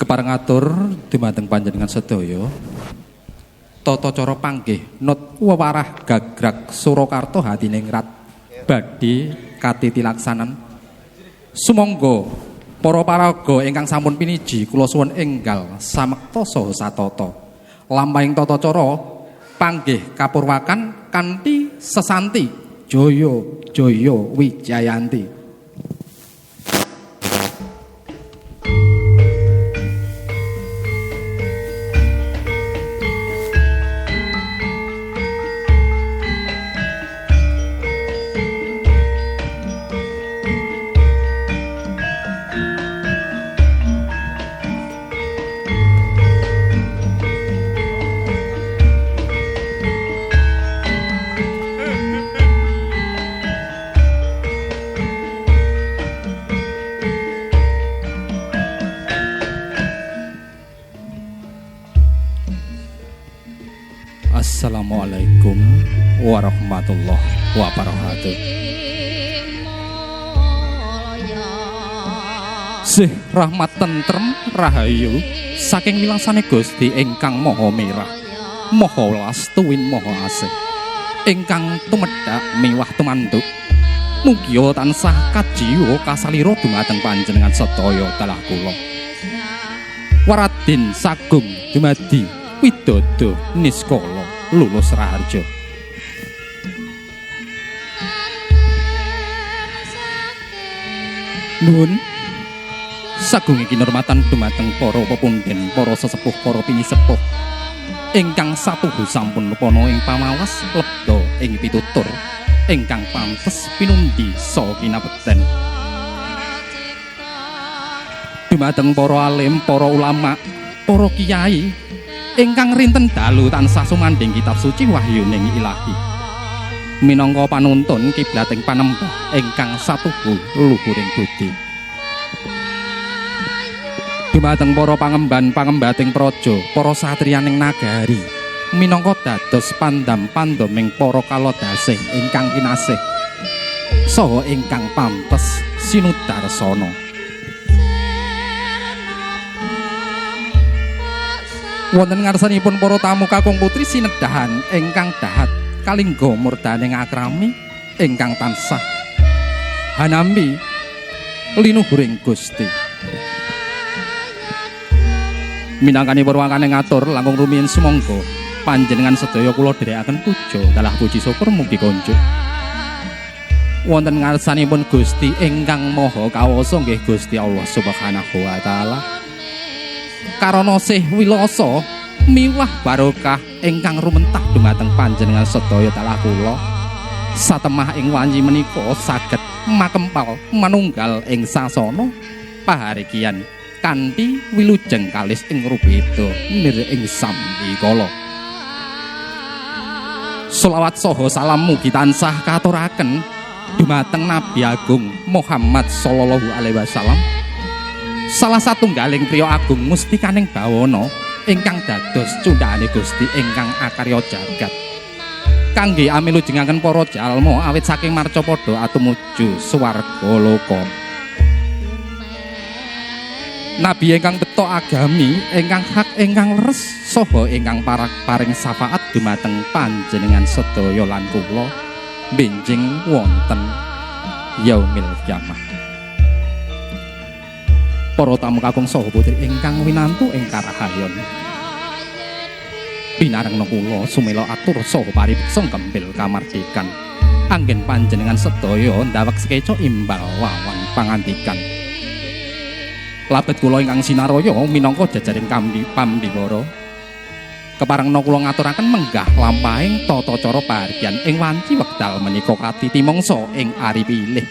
Kepareng atur dumateng panjenengan sedaya. Tata cara panggih nut wewarah gagrag Surakarta Hadiningrat badhe katitilaksanan. Sumangga para paraga ingkang sampun piniji kula suwun enggal samekta saha satata. Lampahing tata cara panggih kapurwakan kanthi sesanti Jaya Jaya Wijayanti. Assalamualaikum warahmatullahi wabarakatuh. Sih rahmat tentrem rahayu saking wilangsane Gusti ingkang Maha Mirah, Maha Welas tuwin Maha Asih, ingkang tumedhak miwah tumanduk. Mugia tansah kajiwa kasalira dumateng panjenengan sedaya dalah kula. Waradin sagung dumadi Widodo Niskala lulus raharja. Nuwun sagung kinurmatan dumateng para pepundhen, para sesepuh, para pinisepuh ingkang satuhu sampun nupana ing pamawas lebda ing pitutur ingkang pantes pinundi saha kinabekten. Dumateng para alim, para ulama, para kiai ingkang rinten dalu tansah sumandhing kitab suci wahyuning Ilahi minangka panuntun kiblating panembah ingkang satuhu luhuring budi. Dumateng para pangemban-pangembating praja, para satriyaning nagari minangka dados pandam-pandaming para kalodasih ingkang kinasih saha ingkang pantes sinudarsana. Wonten ngarsanipun para tamu kakung putri sinedhahan ingkang dahat kalingga murdaning akrami ingkang tansah hanambi linuhuring Gusti. Minangkani purwakane ngatur langkung rumiyin sumangga panjenengan sedaya kula dherekaken puja dalah puji syukur mugi konjuk. Wonten ngarsanipun Gusti ingkang Maha Kawasa nggih Gusti Allah Subhanahu wa taala. Karana sih wilasa miwah barokah ingkang rumentah dumateng panjenengan sedaya dalah kula satemah ing wanci menika saged makempal manunggal ing sasana paharikian kanthi wilujeng kalis ing rubeda nir ing sambikala. Selawat saha salam mugi tansah katuraken dumateng Nabi Agung Muhammad sallallahu alaihi wasallam, salah satunggaling priya agung mustikaning bawana ingkang dados cundhakane Gusti ingkang akarya jagat kangge amilujengaken para jalma awit saking marcapada atumuju swarga loka. Nabi ingkang beto agami ingkang hak ingkang leres saha ingkang paring syafaat dumateng panjenengan sedaya lan kula benjing wonten yaumil kiamah. Para tamu kakung saha putri ingkang winantu ing karahayon, pinarengna kula sumela atur saha paribeksa kembil kamardikan anggen panjenengan sedaya ndawek sekeca imbal wawan pangandikan. Labet kula ingkang sinaraya minangka jajaring pambiwara keparengna kula ngaturaken menggah lampahing tata cara pahargyan ing wanci wekdal menika katiti mangsa ing ari pilih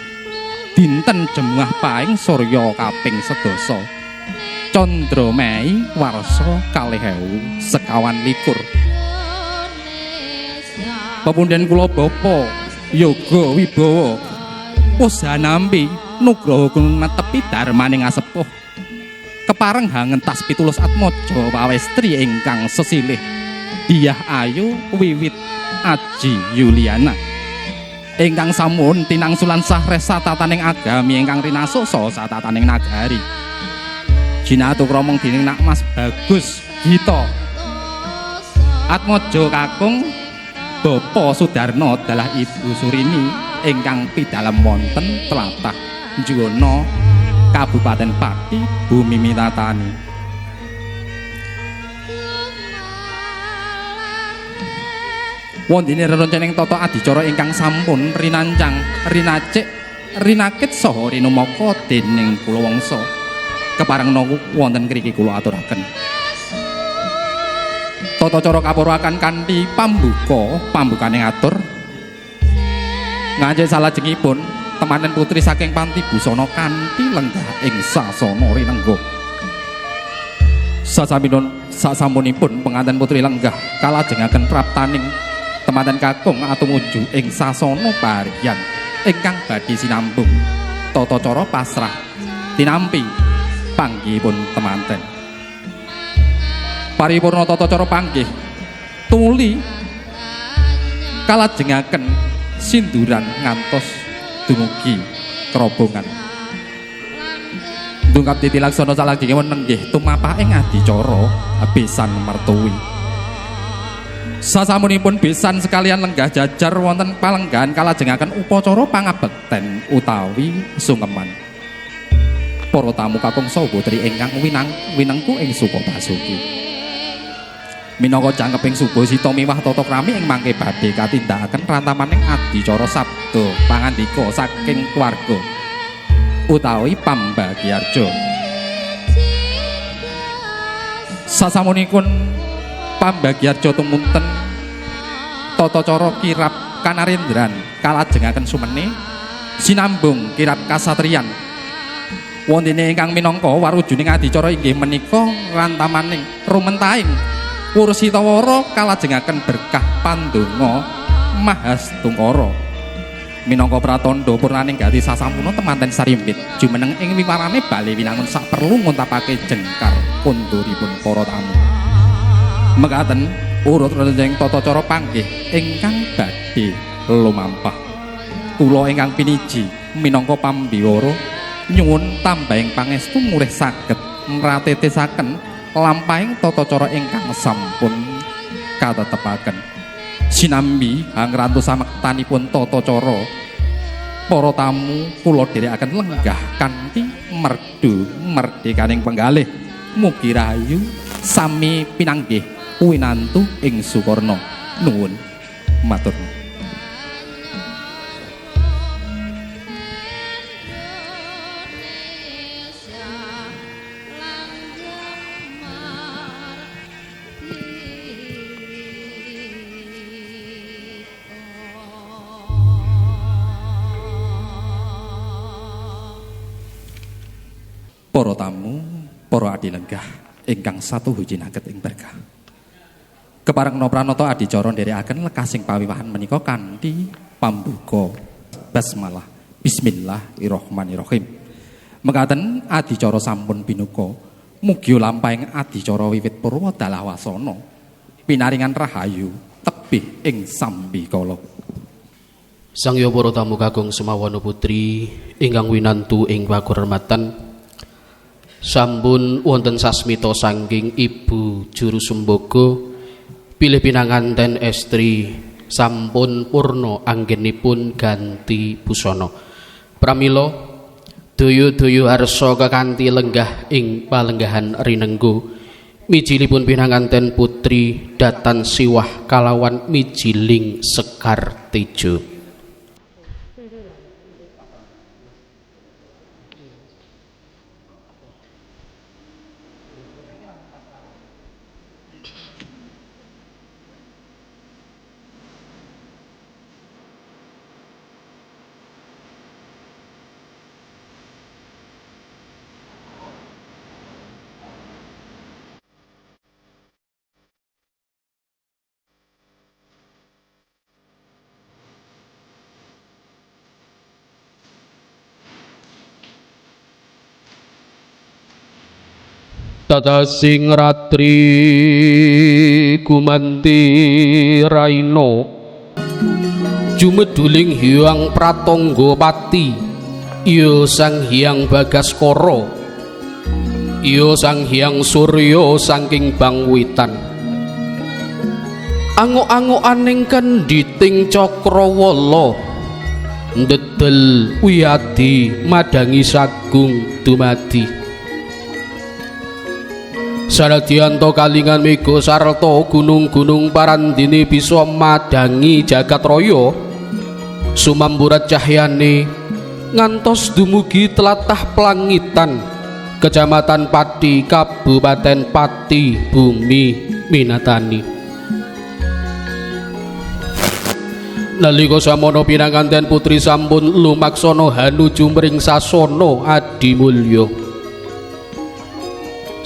dinten Jemuah Pahing Surya kaping 11 Candra Mei warsa 2021. Pepundhen kula bapa Yoga Wibawa Pusanampi nugraha netepi darmaning asepuh kepareng hangentas 17 atmaja pawestri ingkang sesilih Diah Ayu Wiwit Aji Yuliana ingkang sampun tinangsulan sahreh satataning agami ingkang rinasuk saha satataning nagari jinatu kromong dening Nak Mas Bagus Gita Atmaja kakung Bapa Sudarno dalah Ibu Surini ingkang pidalem wonten tlatah Juwana Kabupaten Pati Bumi Mitatani. Wondene rerencaning tata adicara ingkang sampun rinancang, rinacik, rinakit saha rinumaka dening kula wangsa. Keparengna wonten ngriki kula aturaken. Tata cara kapurakan kanthi pambukaning atur. Ngajeng salajengipun temanten putri saking Panti Busana kanthi lenggah ing sasana rinengga. Sasampunipun penganten putri lenggah kalajengaken praptaning temanten kakung atumuju ing sasana pariyan ingkang badhe sinambung tata cara pasrah tinampi panggihipun temanten. Paripurna tata cara panggih tuli kalajengaken sinduran ngantos dumugi kerobongan. Dungkap titilaksana salajengipun nenggih tumapah ing adicara besan mertuwi. Sasampunipun besan sekalian lenggah jajar wonten palenggahan kalajengaken upacara pangabekten utawi sungkeman. Para tamu kakung saha putri ingkang winengku ing Suka Basuki. Minangka jangkeping Subasita miwah tata krami ing mangke badhe katindakaken rantamaning adicara sabda pangandika saking keluarga utawi pambagiarja. Sasampunipun pambagiarja tumunten tata cara kirab kanarendran kalajengaken sumene sinambung kirab kasatriyan. Wondene ingkang minangka warujuning adicara inggih menika rantamaning rumentahing Kursitawara kalajengaken berkah pandonga Mahastungkara. Minangka pratandha purnaning gati sasampuna temanten sarimpit jumeneng ing wiwarane bali winangun sak perlu nguntapake jengkar konduripun para tamu. Mekaten urut renceng tata cara panggih ingkang badhe lumampah. Kula ingkang piniji minangka pambiwara nyuwun tambahing pangestu murih saged mratetesaken lampahing tata cara ingkang sampun katetepaken. Sinambi angrantu samektanipun tata cara para tamu kula dherekaken lenggah kanthi merdu merdekaning penggalih. Mugi rahayu sami pinanggih winantu ing Sukarna. Nuwun matur. Para tamu, para adilenggah ingkang satuhujinaken ing berkah. Keparengna pranata adicara nderekaken lekasing pawiwahan menika kanthi pambuka basmalah. Bismillahirrahmanirrahim. Mekaten adicara sampun pinuka. Mugi lampahing adicara wiwit purwa dalah wasana pinaringan rahayu tebih ing sambikala. Sangya para tamu kakung semawana putri ingkang winantu ing pakurmatan sampun wonten sasmita saking Ibu Juru Sumbaga pilih pinanganten estri sampun purna anggenipun ganti busana. Pramila daya-daya harsa kekanthi lenggah ing palenggahan rinengga mijilipun pinanganten putri Datan Siwah kalawan mijiling Sekar Tejo. Tatasing ratri gumanti raina jumeduling Hyang Pratanggapati ya Sang Hyang Bagaskara Iya Sang Hyang Surya saking bangwitan angok-angokaning kendhiting Cakrawala ndedel wiyadi madangi sagung dumadi Saradyan to kalingan mega sarta gunung-gunung parandene bisa madangi jagat raya sumamburat cahyane ngantos dumugi tlatah Plangitan Kecamatan Pati Kabupaten Pati Bumi Minatani nalika samono pinanganten putri sampun lumaksana hanuju mring sasana adimulya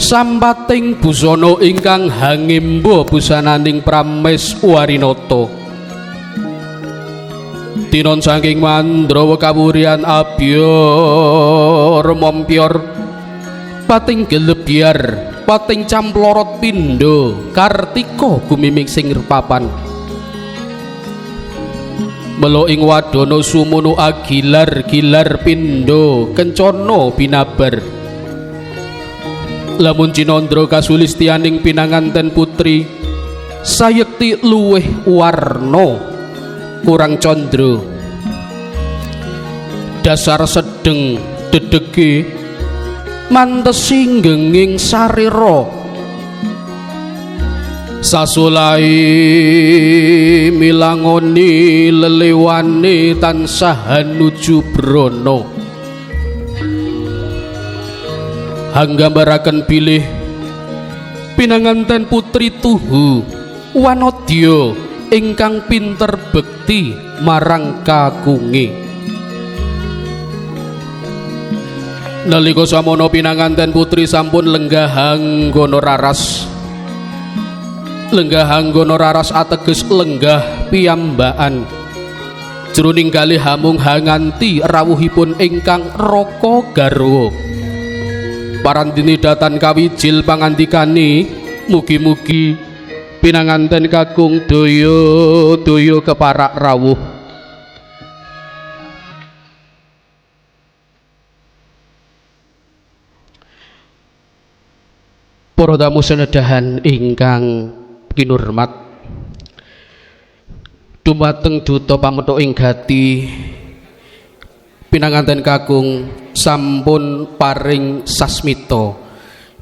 sampating busana ingkang hangimba busananing Prameswarinata tinon saking Mandrawa kawurian abyor mompyor pating gelebyar pating camplorot pindha Kartika gumimik sing papan melo ing wadana sumunu agilar-gilar pindha kencana binabar lamun Cinandra kasulistianing pinanganten putri sayekti luweh warna kurang condro dasar sedeng dedege mantesi nggenging sarira sasulai milangoni lelewane tansah hanuju brana hanggambaraken bilih pinanganten putri tuhu wanodya ingkang pinter bekti marang kakunge nalika samono pinanganten putri sampun lenggah anggana raras ateges lenggah piyambakan jroning kalih hamung hanganti rawuhipun ingkang raka garwa parandini datan kawijil pangandikane mugi-mugi pinanganten kakung daya keparak rawuh para tamu senedahan ingkang kinurmat dumateng duta pametuk ing gati pinanganten kakung sampun paring sasmita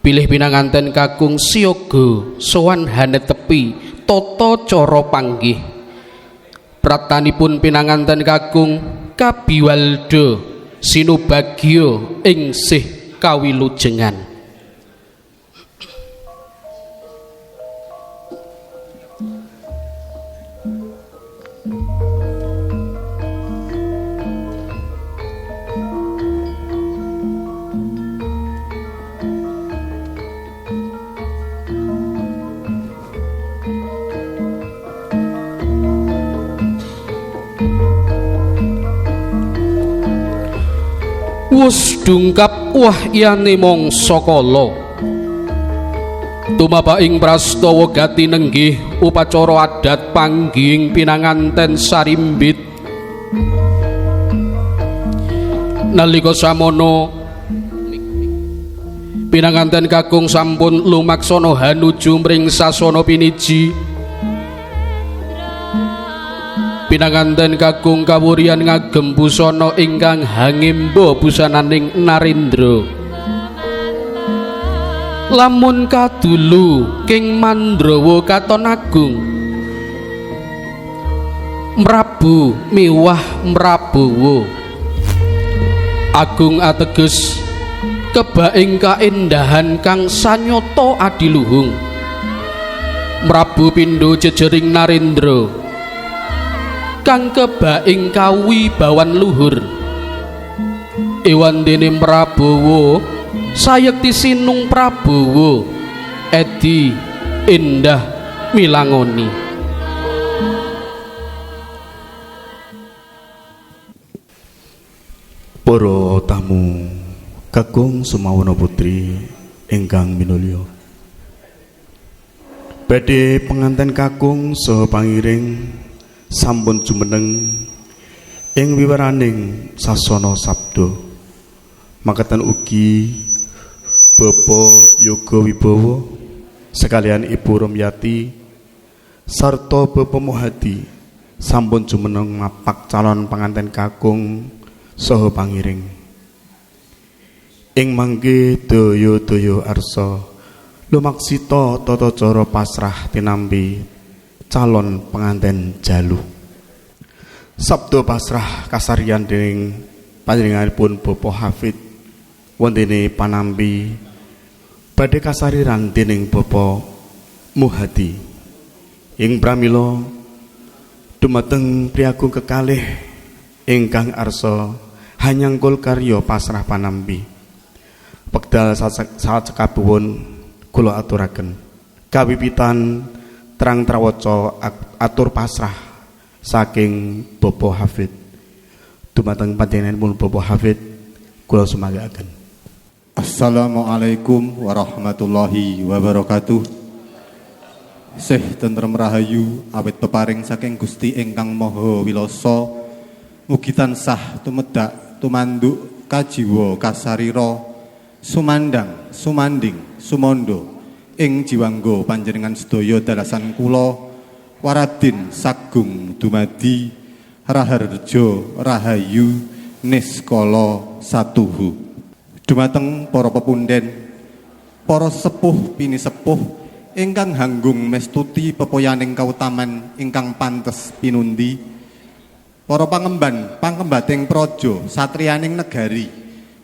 pilih pinanganten kakung siyaga sowan hanetepi tata cara panggih pratanipun pinanganten kakung kabiwalda sinubagya ing sih kawilujengan wus dungkap wahyane mangsa kala tumabaing prastawa gati nenggih upacara adat panggihing pinanganten sarimbit nalika samono pinanganten kakung sampun lumaksana hanuju mring sasana piniji pinanganten kakung kawurian ngagem busana ingkang hangimba busananing Narendra lamun kadulu king Mandrawa katon agung mrabu miwah mrabawa agung ateges kebaing kaendahan kang sanyata adiluhung mrabu pindha jejering Narendra kang kebaing kawibawan luhur ewandene Prabowo sayekti sinung Prabowo edi endah milangoni para tamu kakung Sumawana putri ingkang minulya badhe penganten kakung saha pangiring sampun jumeneng ing wiwaraning sasana sabda makaten ugi Bapak Yoga Wibowo sekalian Ibu Romyati sarta Bapak Muhadi sampun jumeneng mapak calon panganten kakung saha pangiring. Ing mangke daya-daya arsa lumaksita tata cara pasrah tinampi calon penganten jalu. Sabda pasrah kasarian dening panjenenganipun Bapak Hafid wontene panampi badhe kasariran dening Bapak Muhadi ing pramila dumateng priagung kekalih ingkang arsa hanyangkul karya pasrah panampi wekdal sakabehipun kula aturaken kawiwitan terang trawaca atur pasrah saking Bapak Hafid dumateng panjenenganipun Bapak Hafid kula sumanggaken. Assalamualaikum warahmatullahi wabarakatuh. Sih tentrem rahayu awit peparing saking Gusti ingkang Maha Wilasa mugi tansah tumedak tumanduk kajiwa kasarira sumandang sumanding sumondo ing jiwangga panjenengan sedaya dalasan kula waradin sagung dumadi raharja rahayu niskala satuhu. Dumateng para pepunden, para sepuh pinisepuh ingkang hanggung mestuti pepoyaning kautaman ingkang pantes pinundi, para pangemban pangembating praja satriyaning negari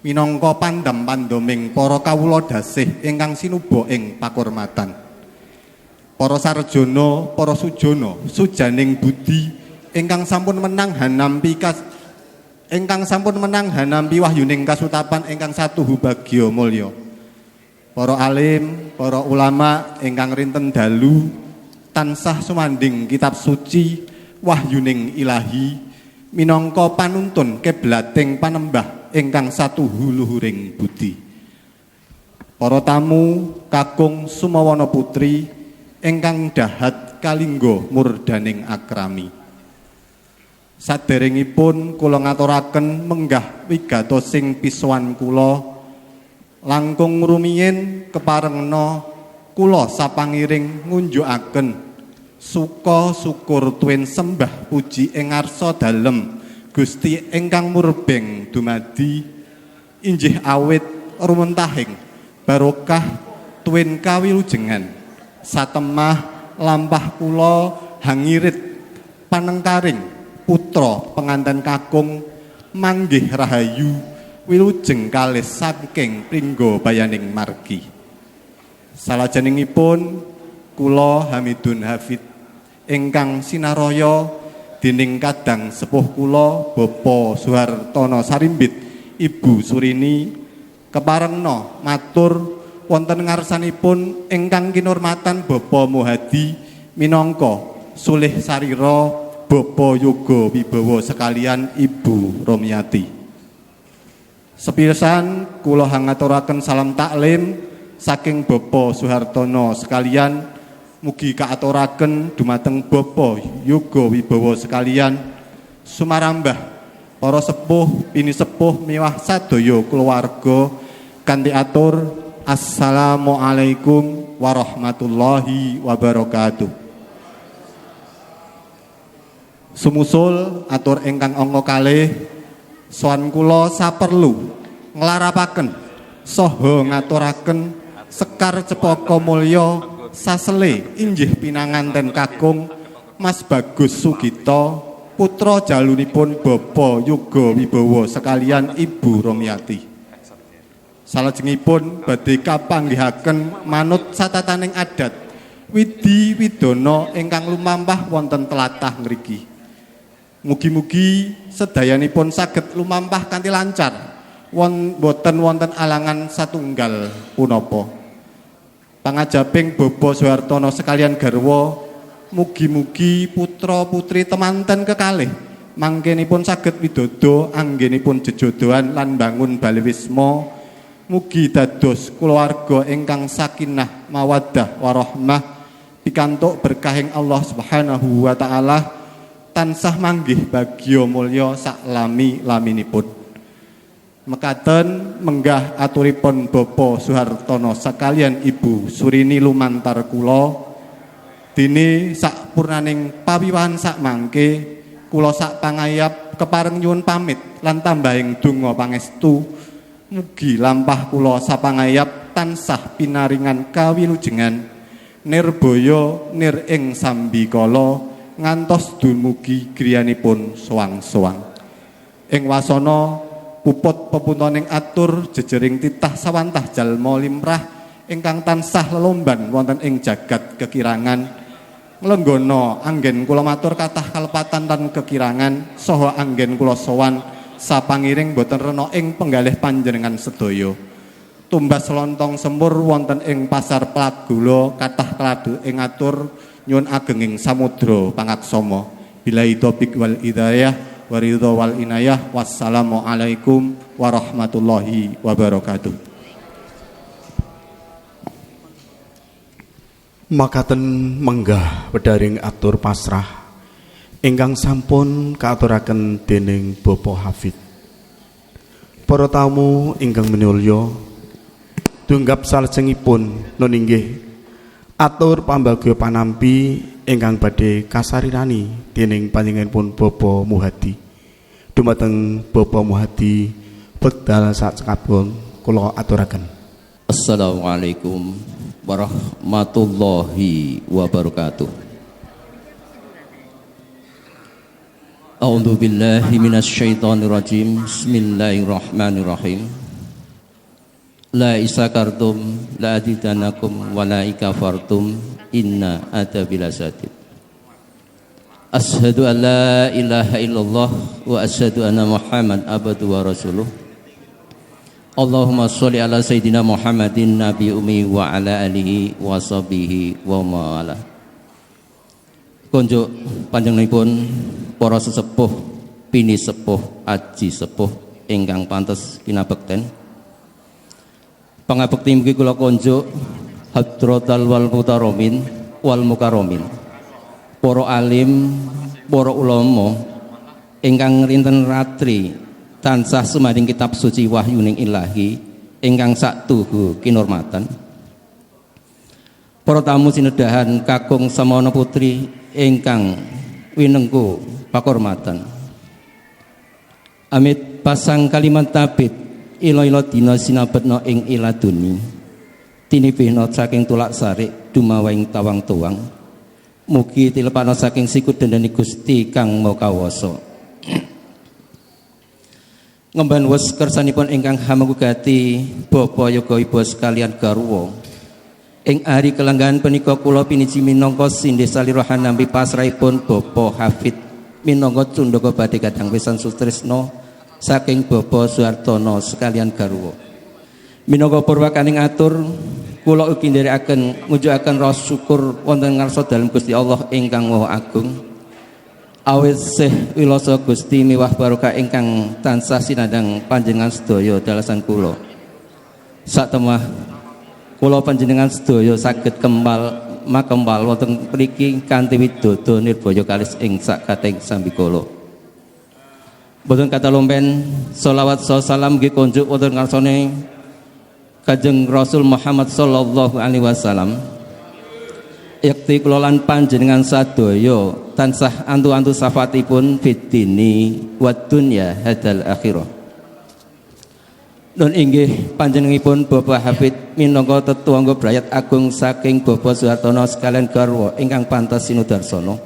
minangka pandam pandoming para kawula dasih ingkang sinuba ing pakurmatan, para sarjana, para sujana sujaning budi ingkang sampun menang hanampi wahyuning kasutapan ingkang satuhu bagya mulya. Para alim, para ulama ingkang rinten dalu tansah sumanding kitab suci wahyuning ilahi minangka panuntun kiblating panembah ingkang satuhu luhuring budi. Para tamu kakung Sumawana putri ingkang dahat kalingga murdaning akrami. Saderengipun kula ngaturaken menggah wigatosing pisuan kula langkung rumiyin keparengna kula sapangiring ngunjukaken suka syukur tuwin sembah puji ing ngarsa dalem Gusti ingkang murbeng dumadi injih awit rumentahing barokah tuwin kawilujengan satemah lampah kula hangirit panengkaring putra penganten kakung manggih rahayu wilujeng kalih saking pringga bayaning margi. Salajengipun kula Hamidun Hafid ingkang sinaraya dening kadang sepuh kula Bapak Suhartono Sarimbit Ibu Surini keparengna matur wonten ngarsanipun ingkang kinurmatan Bapak Muhadi minangka sulih sarira Bapak Yoga Wibowo sekalian Ibu Romyati. Sepisan kula ngaturaken salam taklim saking Bapak Suhartono sekalian mugi kaaturaken dumateng Bapak Yoga Wibowo sekalian sumarambah para sepuh pinisepuh miwah sadaya kulawarga kanthi atur assalamualaikum warahmatullahi wabarakatuh. Sumusul atur ingkang angka kalih sowan kula saperlu nglarapaken saha ngaturaken sekar cepaka mulya sasele injih pinanganten kakung Mas Bagus Sugito putra jalunipun Bapak Yoga Wibowo sekalian Ibu Romyati. Salajengipun badhe kapanggihaken manut satataning adat widi widana ingkang lumampah wonten tlatah ngriki. Mugi-mugi sedayanipun saged lumampah kanthi lancar, boten wonten alangan satunggal punapa. Pangajaping Bapak Suhartono sekalian garwa, mugi-mugi putra putri temanten kekalih mangkenipun saged widodo anggenipun jejodohan lan bangun balewisma. Mugi dados kulawarga ingkang sakinah mawaddah warahmah pikantuk berkahing Allah Subhanahu wa taala tansah manggih bagya mulya sak lami-laminipun. Mekaten menggah aturipun Bapak Suhartono sekalian Ibu Surini lumantar kula dene sakpurnaning pawiwahan sak mangke kula sak pangayap kepareng nyuwun pamit lan tambahing donga pangestu mugi lampah kula sapangayap tansah pinaringan kawilujengan nirbaya nir ing sambikala ngantos dumugi griyanipun soang-soang ing wasana puput pepuntoning atur jejering titah sawantah jalma limrah ingkang tansah lelomban wonten ing jagat kekirangan nglenggono anggen kula matur kathah kalepatan lan kekirangan saha anggen kula sowan sapangiring boten rena ing penggalih panjenengan sedaya tumbas lontong semur wonten ing pasar Plagula kathah kladu ing atur nyuwun agenging samudra pangaksama billahi taufiq wal hidayah waridho wal inayah. Wassalamualaikum warahmatullahi wabarakatuh. Makaten menggah pedaring atur pasrah ingkang sampun kaaturaken dening Bapak Hafid. Para tamu ingkang minulya, tunggap salajengipun nun inggih atur pambagya panampi ingkang badhe kasarirani dening panjenenganipun Bapak Muhadi. Dumateng Bapak Muhadi wekdal sakabon kula aturaken. Assalamualaikum warahmatullahi wabarakatuh. A'udzu billahi minasyaitonir rajim. Bismillahirrahmanirrahim. La isakartum la adidanakum wa la ikafartum inna adabil asadid. Asyhadu an la ilaha illallah wa asyhadu anna Muhammad abduhu wa rasuluh. Allahumma sholli ala sayyidina Muhammadin nabi ummi wa ala alihi wa sahbihi wa ma'ala. Konjuk panjenenganipun para sesepuh, pini sepuh, aji sepuh ingkang pantes kinabekten. Pangabekti mugi kula konjuk hadratal wal mutaromin wal mukaromin. Para alim, para ulama ingkang rinten ratri tansah sumading kitab suci wahyuning ilahi ingkang saktuhu kinurmatan. Para tamu sinedahan kakung samana putri ingkang winengku pakurmatan. Amit pasang kalimat tabit ila-ila dina sinabetna ing iladuni. Tinipihna saking tulak sarik dumawaing tawang tuwang. Mugi tilepana saking sikut dendani Gusti kang maha kawasa. Ngemban wes kersanipun ingkang hamagugati Bapa Yoga Ibu sekalian garwa. Ing ari kelanggan punika kula piniji minangka sindih salira nampi pasrahipun Bapak Hafid minangka cundaka badhe kadang pisan sutresna saking Bapak Suhartono sekalian garwa. Minangka purwakaning atur kula ugi nderekaken ngujukaken rasa syukur wonten ngarsa dalem Gusti Allah ingkang Maha Agung. Awit sih wilasa Gusti miwah barokah ingkang tansah sinandang panjenengan sedaya dalasan kula. Satemah kula panjenengan sedaya saged kembal makembal wonten mriki kanthi widodho nirbaya kalis ing sakating sambikala. Boten kata lompen selawat salam nggih konjuk wonten ngarsane Kanjeng Rasul Muhammad sallallahu alaihi wasallam. Yakti kula lan panjenengan sadaya tansah antu-antu syafaatipun fitini wa dunya hadal akhirah. Nun inggih panjenenganipun Bapak Hafid minangka tetuangga brayat agung saking Bapak Suhartono sekalian garwa ingkang pantes sinudarsana.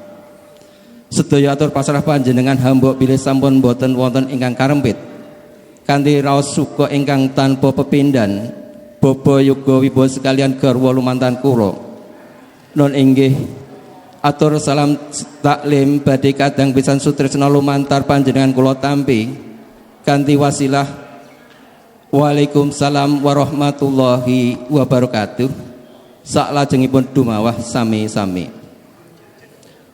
Sedaya atur pasrah panjenengan hamba bilih sampun boten wonten ingkang karempit. Kanthi raos suka ingkang tanpa pepindhan, Bapak Yoga Wibowo sekalian garwa lumantan kula. Nun inggih atur salam taklim badhe kadang pisan sutresna lumantar panjenengan kula tampi kanthi wasilah Waalaikumsalam warahmatullahi wabarakatuh. Saklajengipun dumawah sami-sami.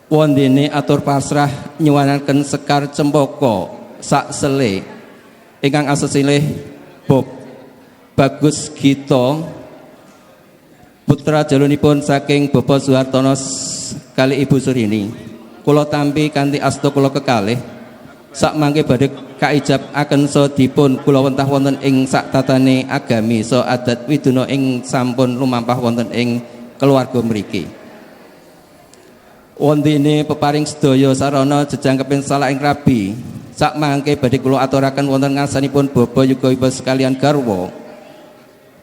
Wondene atur pasrah nyuwanaken sekar cempaka sak sele ingkang asesilih Bob Bagus Gito putra jalunipun saking Bapak Suhartono kali Ibu Surini. Kula tampi kanthi asta kula kekalih sak mangke badhe kaijab akan so dipun kula wentah wonten ing sak tatane agami so adat widuna ing sampun lumampah wonten ing keluarga mriki. Wondene peparing sedaya sarana jejangkeping salah ing rabi sak mangke badhe kula aturaken wonten ngarsanipun Bapa Yuga Wibawa sekalian garwa.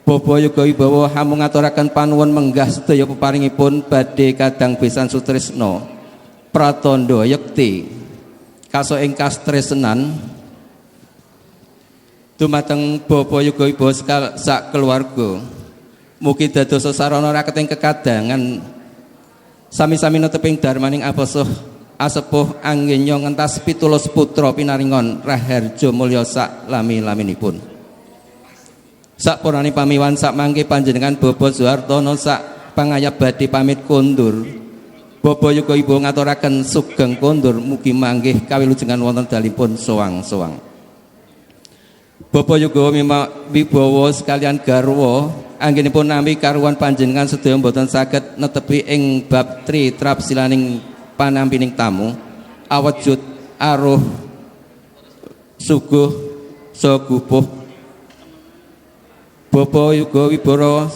Bapa Yuga Wibawa hamung ngaturaken panuwun menggah sedaya peparingipun badhe kadang besan sutresna pratandha yekti kaso ing kastresenan dumateng Bapa Yuga Wibawa sak keluarga. Mugi dados sarana raketing kekadangan sami-sami neteping darmaning asepuh anggenyo ngentas 17 putra pinaringon raharja mulya sak lami-laminipun. Sakpurane pamiwan sak mangke panjenengan Bapa Suhartono sak pangayap badhe pamit kondur. Bapa Yuga Wibawa ngaturaken sugeng kondur mugi manggih kawilujengan wonten dalipun soang-soang. Bapa Yuga Wibawa sekalian garwa anggenipun nampi karuan panjenengan sedaya boten saged netepi ing bab tri trapsilaning panampining tamu awujud aruh suguh segubuh. Bapa Yuga Wibawa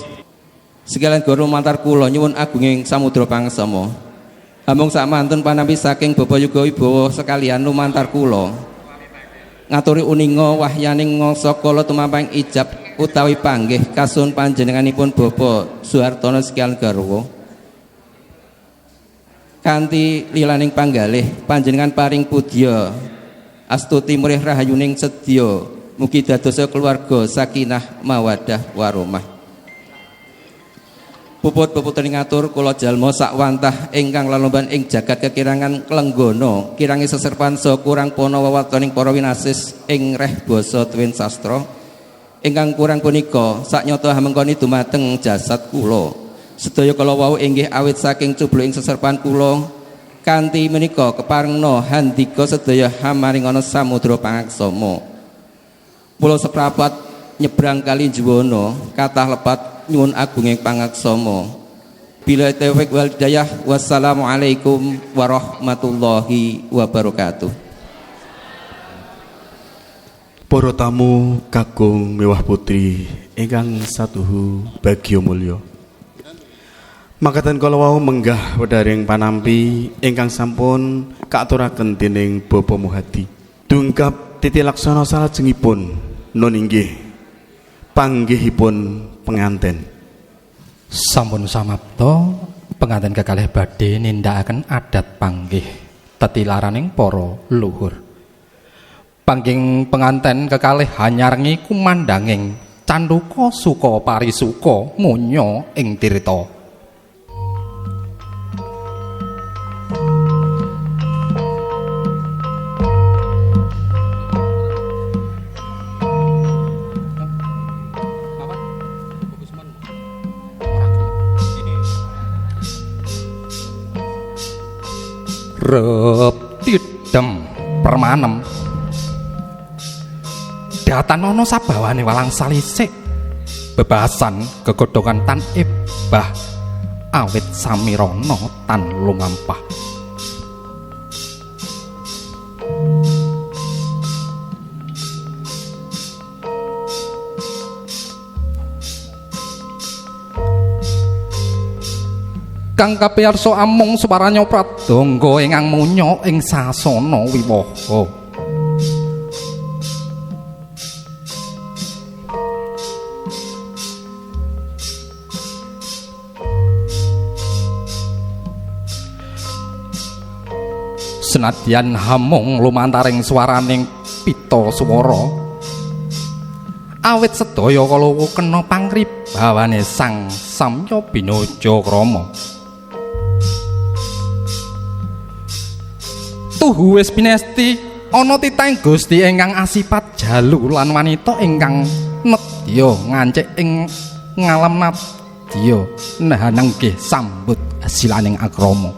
sekalian guru mantar kula nyuwun agunging samudra pangsama. Hamung sakmantun panampi saking Bapa Yuga Wibawa sekalian lumantar kula ngaturi uninga wahyaning ngasa kala tumampang ijab utawi panggih kasun panjenenganipun Bapa Suhartono sekalian garwa. Kanthi lilaning panggalih panjenengan paring pudya astuti murih rahayuning sedya. Mugi dadosa keluarga sakinah mawaddah warahmah. Puput-puputing ngatur kula jalma sakwantah ingkang lalomban ing jagat kekirangan klenggana kirangi seserpan so kurang pono wewatoning para winasis ing reh basa tuwin sastra ingkang kurang punika saknyata hamengkani dumateng jasad kula. Sedaya kala wau inggih awit saking cubluk ing seserpan kula kanthi menika keparengna handika sedaya hamaringana samudra pangaksama. Pulau seprapat nyebrang kali Juwono kathah lepat nyuwun agunging pangaksama. Bila taufik wal hidayah wassalamualaikum warahmatullahi wabarakatuh. Para tamu kakung miwah putri ingkang satuhu bagya mulya. Makaten kala wau menggah wedharing panampi ingkang sampun kaaturaken dening Bapa Muhadi. Dungkap titi laksana salajengipun nun inggih panggihipun penganten. Sampun samapta penganten kekalih badhe nindakaken adat panggih tetilaraning para luhur. Pangging penganten kekalih hanyarengi kumandanging canduka suka parisuka munya ing tirta. Rep tidem permanem datanono sabawane walang salisik bebasan kegodhongan tan ebah awit samirana tan lumampah. Kang kapiyarsa amung suparanya pradangga ingkang munya ing sasana wiwaha. Senadyan hamung lumantaring swaraning pita swara awit sedaya kala kena pangribawane Sang Samya Binaja Krama. Tuhu wis pinesti ana titahing Gusti ingkang asipat jalu lan wanita ingkang nedya ngancik ing ngalam nadya nahanenggih sambut hasilaning akrama.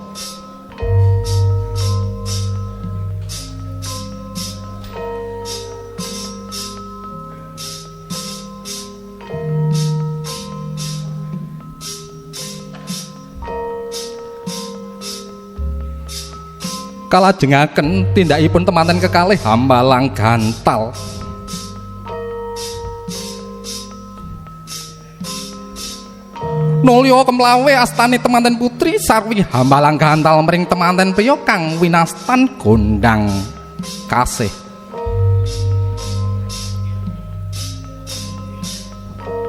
kalajengaken tindakipun temanten kekalih Hambalang Gantal. Nulya kemlawe astane temanten putri sarwi Hambalang Gantal mring temanten priya kang winastan gondang kasih.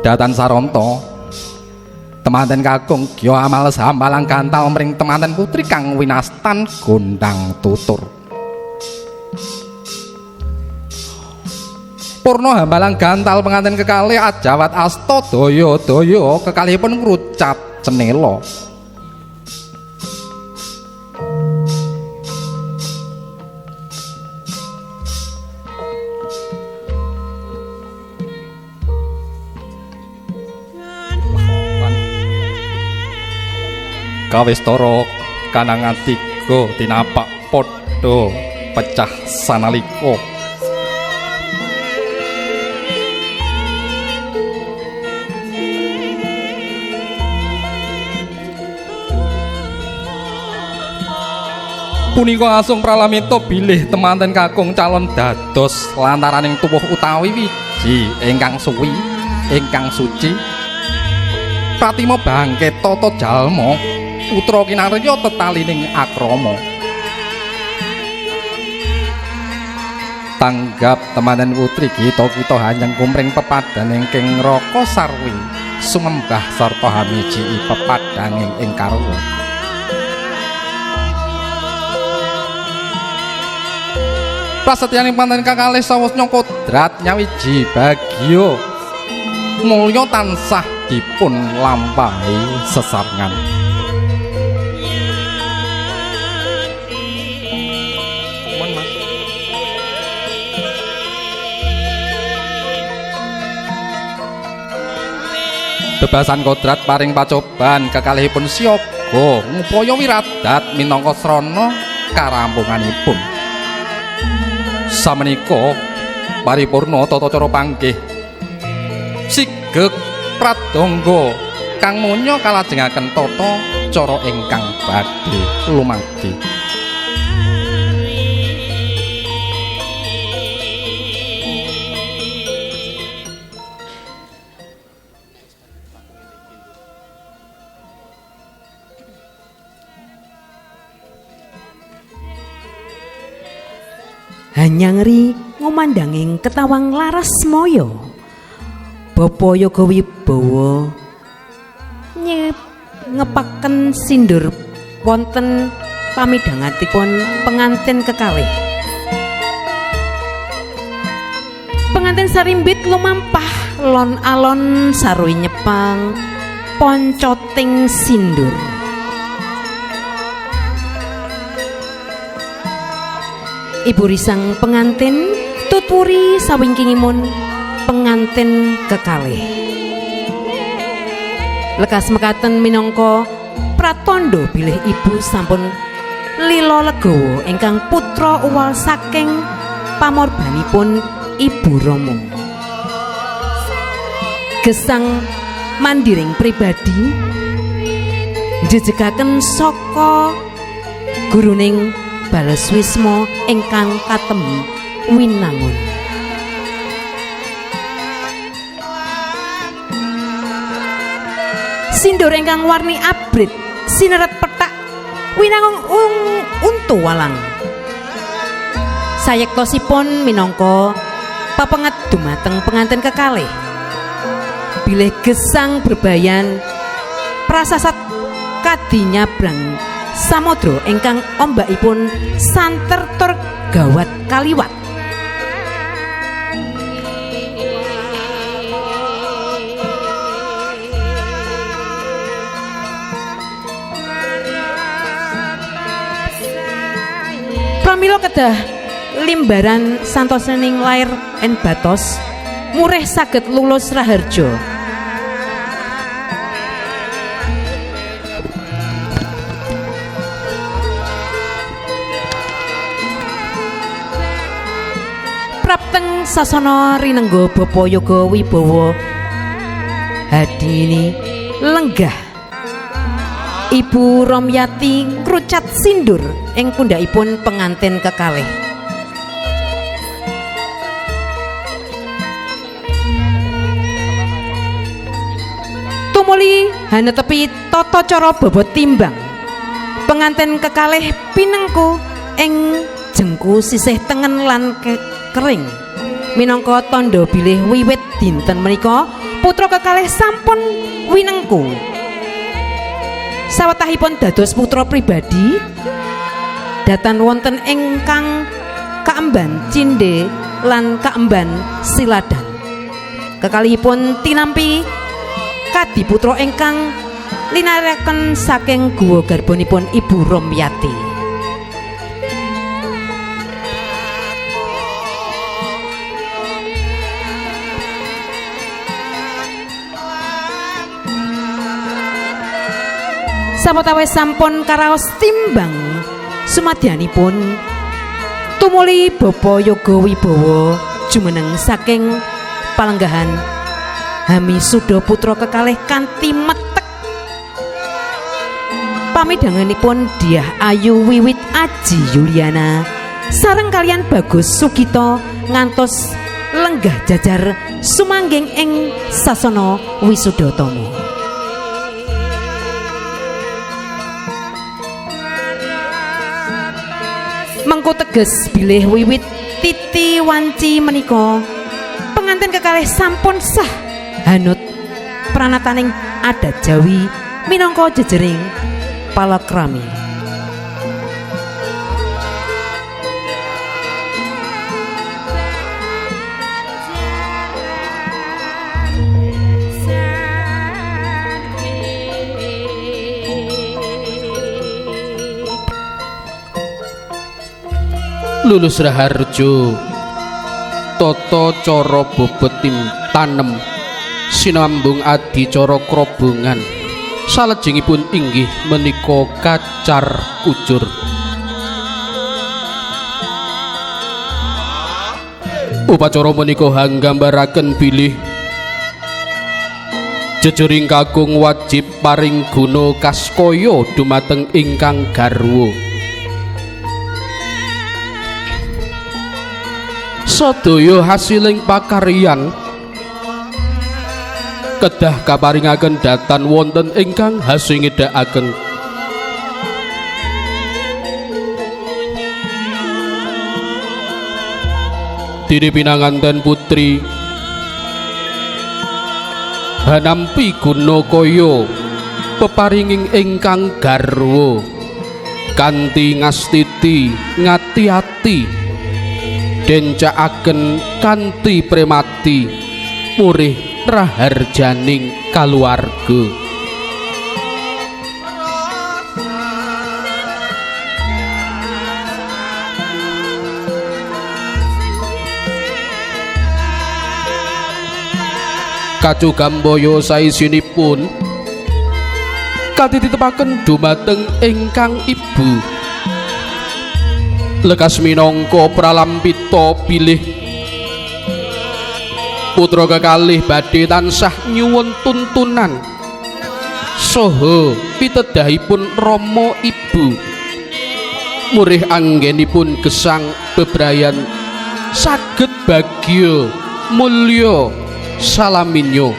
Datan Saronto temanten kakung Gya amal Hambalang Gantal mring temanten putri kang winastan gondang tutur. Purna Hambalang Gantal pengantin kekalih Ajawat Asta daya-daya kekalihipun ngrucat cenela. Kawistara kanangan tiga tinapak padha pecah sanalika. Punika asung pralamita bilih temanten kakung calon dados lantaraning tuwuh utawi wiji ingkang suwi ingkang suci pratima bangke tata jalma putra kinarya tetalining akrama. Tanggap temanten putri kita hanyang kumring pepadhaning ing Raka Sarwi sumembah sarta hamiji pepadhanging ing karwa. Prasetyaning panten kakalih sawasnya kodrat nyawiji bagya mulya tansah dipun lampahi sesarengan. Bebasan kodrat paring pacoban kekalihipun siaga ngupaya wiradat minangka srana karampunganipun. Samenika paripurna tata cara panggih sigeg pradangga kang munya kalajengaken tata cara ingkang badhe lumadi. Hanyangri ngomandanging ketawang laras moyo Bapa Yoga Wibawa ngepaken sindur wonten pamidhangatipun pengantin kekalih. Pengantin sarimbit lumampah lon alon sarwi nyepang poncoting sindur. Ibu risang pengantin tuturi sawingkingimun pengantin kekalih. Lekas mekaten minangka pratandha bilih ibu sampun lila legawa ingkang putra uwal saking pamorbanipun Ibu Rama. Gesang mandiring pribadi jejegaken saka guruning Baleswisma ingkang katemu winangun. Sindur ingkang warni abrit sineret petak winangun untu walang. Sayektosipun minangka pepenget dumateng pengantin kekalih. Bilih gesang berbayan prasasat kadi nyabrang samodra ingkang ombakipun santer tur gawat kaliwat. Pramila kedah limbaran santosaning lair en batos murih saged lulus raharja. Prapteng sasana rinengga Bapa Yoga Wibawa hadini lenggah Ibu Romyati ngrucat sindur ing pundhakipun pengantin kekalih. Tumuli hanetepi tata cara bobot timbang. Pengantin kekalih pinengku ing jengku sisih tengen lan kering. Minangka tandha bilih wiwit dinten menika putra kekalih sampun winengku. Sawetahipun dados putra pribadi datan wonten ingkang kaemban cindhe lan kaemban siladan. Kekalihipun tinampi kadi putra ingkang linarekaken saking guwa garbanipun Ibu Romyati. Sapatawis sampun karaos timbang sumadyanipun tumuli Bapa Yoga Wibowo jumeneng saking palenggahan Hami Suda putra kekalih kanthi metek. Pamidanganipun Diah Ayu Wiwit Aji Yuliana sareng kalian Bagus Sugito ngantos lenggah jajar sumangging ing sasana Wisudatomo. Mengko teges bilih wiwit titi wanci menika pengantin kekalih sampun sah hanut pranataning adat Jawi minangka jejering palakrami. Lulus Raharjo tata cara bobot tanem sinambung adicara krobongan salajengipun inggih menika kacar kujur. Upacara menika hanggambaraken bilih jejering kakung wajib paring guna kaskaya dumateng ingkang garwa. Sadaya hasiling pakaryan kedah kaparingaken datan wonten ingkang hasingedakaken diri pinanganten putri hanampi guna kaya peparinging ingkang garwa kanthi ngastiti ngati-ati dencakaken kanthi premati murih raharjaning kaluwarga. Kacugambaya saisinipun katititepaken dumateng ingkang ibu lekas minangka pralampita bilih putra kekalih badhe tansah nyuwun tuntunan saha pitedahipun Rama Ibu murih anggenipun gesang bebrayan saged bagya mulya salaminyo.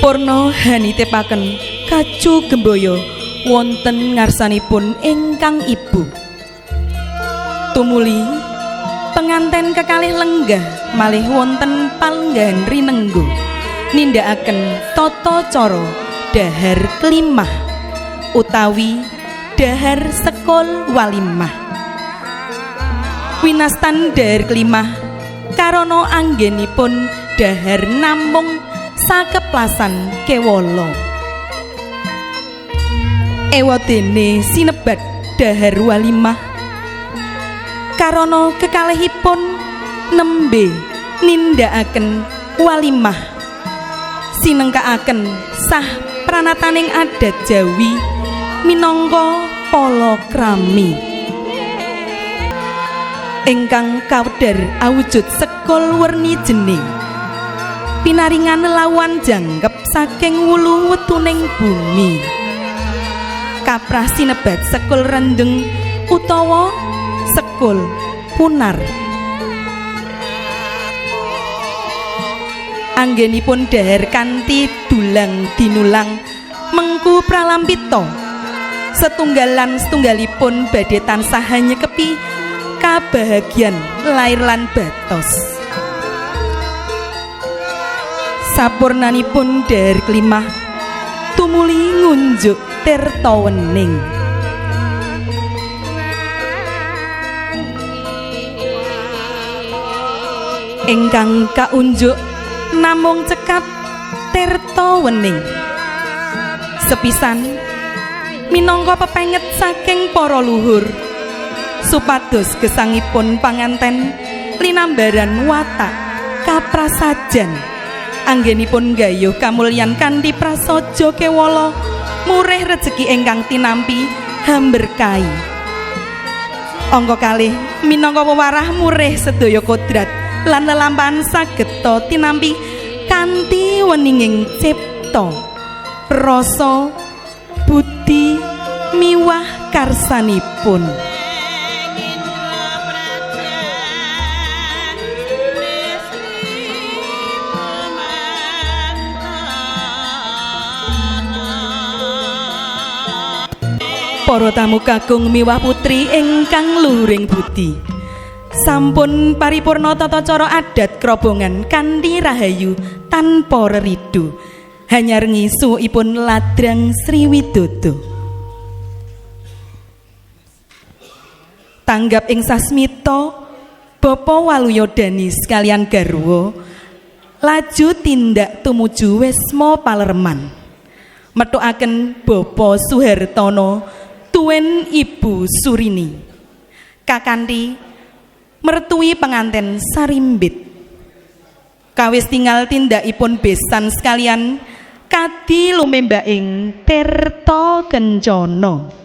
Purna hanitepaken Kacu Gembaya wonten ngarsanipun ingkang ibu. Tumuli penganten kekalih lenggah malih wonten palenggahan rinenggo nindakaken tata cara dahar klimah utawi dahar sekol walimah. Winastan dahar klimah karana anggenipun dahar namung sakeplasan kewala. ewadene sinebat dahar walimah karana kekalihipun nembe nindakaken walimah sinengkaaken sah pranataning adat Jawi minangka palakrami ingkang kawedhar awujud sekul werni jening pinaringan lawan jangkep saking wulu wetuning bumi kaprah sinebat sekul rendeng utawa sekul punar anggenipun dahar kanthi dulang dinulang mengku pralampita setunggalan setunggalipun badhe tansah nyekepi kabahagian lair lan batos sapurnanipun dahar kelimah tumuli ngunjuk tirta wening ingkang kaunjuk namung cekap tirta wening sepisan minangka pepenget saking para luhur supados gesangipun panganten linambaran watak kaprasajan anggenipun gayuh kamulyan kanthi prasaja kewala murih rejeki ingkang tinampi hamberkahi angka kalih minangka wewarah murih sedaya kodrat lan lelampahan sageta tinampi kanthi weninging cipta rasa budi miwah karsanipun para tamu kakung miwah putri ingkang luhuring budi sampun paripurna tata cara adat krobongan kanthi rahayu tanpa reridu hanyar ngisuipun ladrang Sriwidodo tanggap ing sasmita Bapa Waluyodani sekalian garwa laju tindak tumuju Wisma Palerman methukaken Bapa Suhartono tuwin Ibu Surini kakanthi mertui penganten sarimbit kawis tinggal tindakipun besan sekalian kadi lumembaing tirta kencana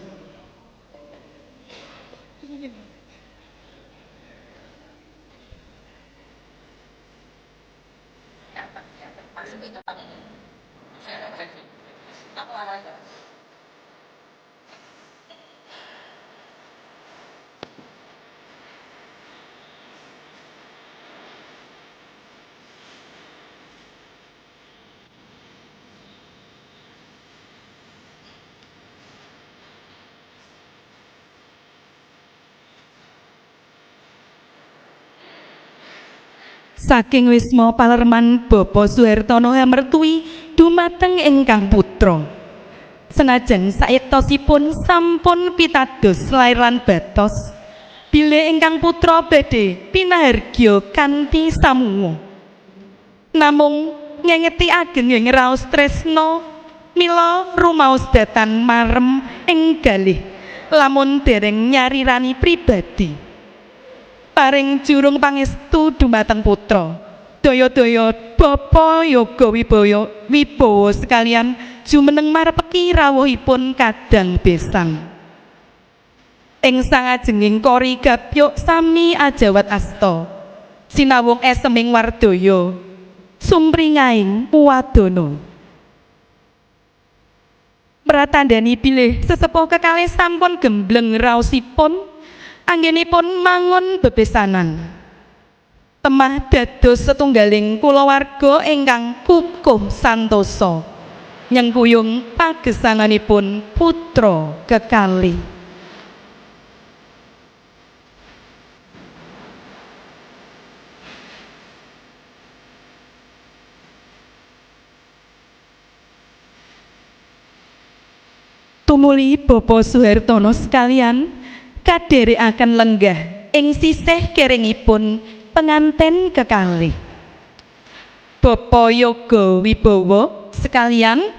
saking Wisma Palerman Bapa Suhartono mertui dumateng ingkang putra senajan saektosipun sampun pitados lair lan batos bilih ingkang putra badhe pinahargya kanthi samuwa namung ngengeti ageng ing raos tresna mila rumaos datan marem ing galih lamun dereng nyarirani pribadi paring jurung pangestu dumateng putra daya-daya Bapa Yoga Wibowo sekalian jumeneng marepeki rawuhipun kadang besan ing sangajenging kori gapyuk sami ajawat asta sinawung eseming wardaya sumringaing wadana pratandani bilih sesepuh kekalih sampun gembleng raosipun anggenipun mangun bebesanan temah dados setunggaling kulawarga ingkang kukuh santosa nyengkuyung pagesanganipun putra kekalih tumuli Bapa Suhartono sekalian kadherekaken lenggah ing sisih kiringipun penganten kekalih Bapa Yoga Wibowo sekalian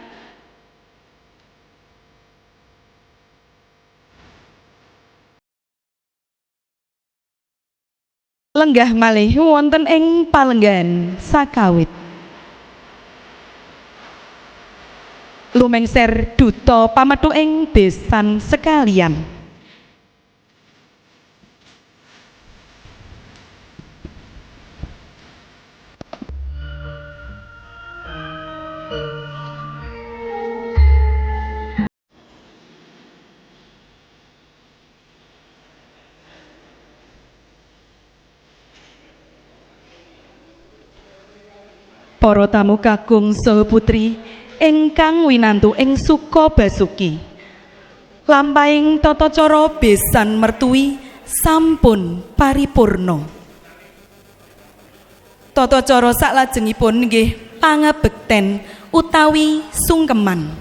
lenggah malih wonten ing palenggan sakawit. Lumengser duta pametu ing besan sekalian. Para tamu kakung saha putri ingkang winantu ing Suka Basuki. Lampahing tata cara besan mertui sampun paripurna. Tata cara saklajengipun nggih pangabekten utawi sungkeman.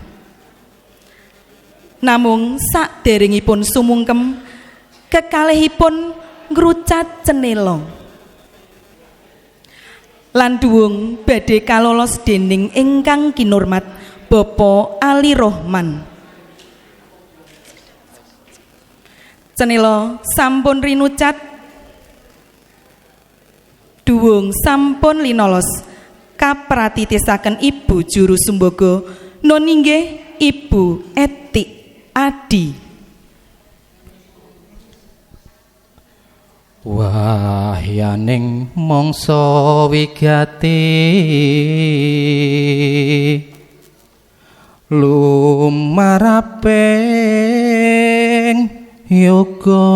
Namung saderengipun sumungkem kekalihipun ngrucat cenela. Lan duwung badhe kalolos dening ingkang kinurmat Bapak Ali Rohman. Cenela sampun rinucat, duwung sampun linolos kapratitisaken Ibu Juru Sumbaga nun inggih Ibu Etik Adi. Wahyaning mangsa wigati lumaraping yoga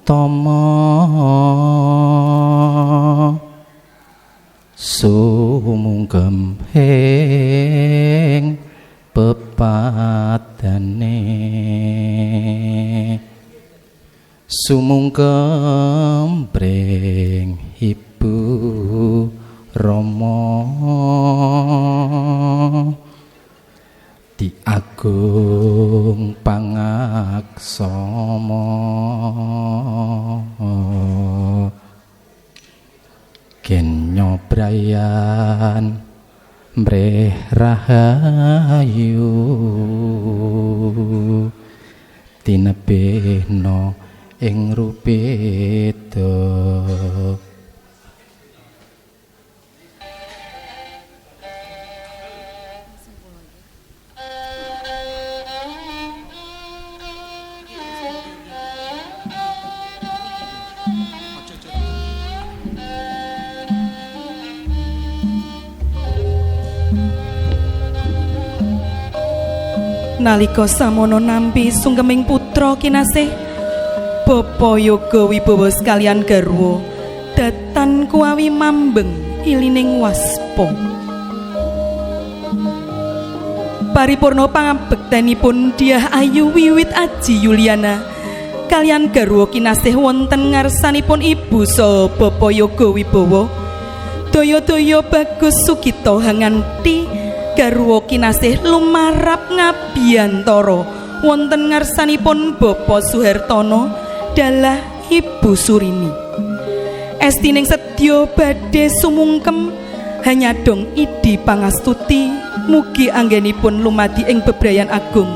tama sumungkem ing pepadane sumungkem pring Ibu Rama Di Agung Pangaksama Kenya Brayan Mreh Rahayu tinebihna ing rupeda nalika samono nampi sungkeming putra kinasih Bapa Yoga Wibowo sekalian garwa datan kuawi mambeng ilining waspa. Paripurna pangabektenipun Dyah Ayu wiwit Aji Yuliana kalian garwa kinasih wonten ngarsanipun ibu saha Bapa Yoga Wibowo. Daya-daya Bagus Sugito hanganti garwa kinasih lumarap ngabiyantara wonten ngarsanipun Bapa Suhartono dalah Ibu Surini. Estining sedya badhe sumungkem hanyadong Idi Pangastuti mugi anggenipun lumadi ing bebrayan agung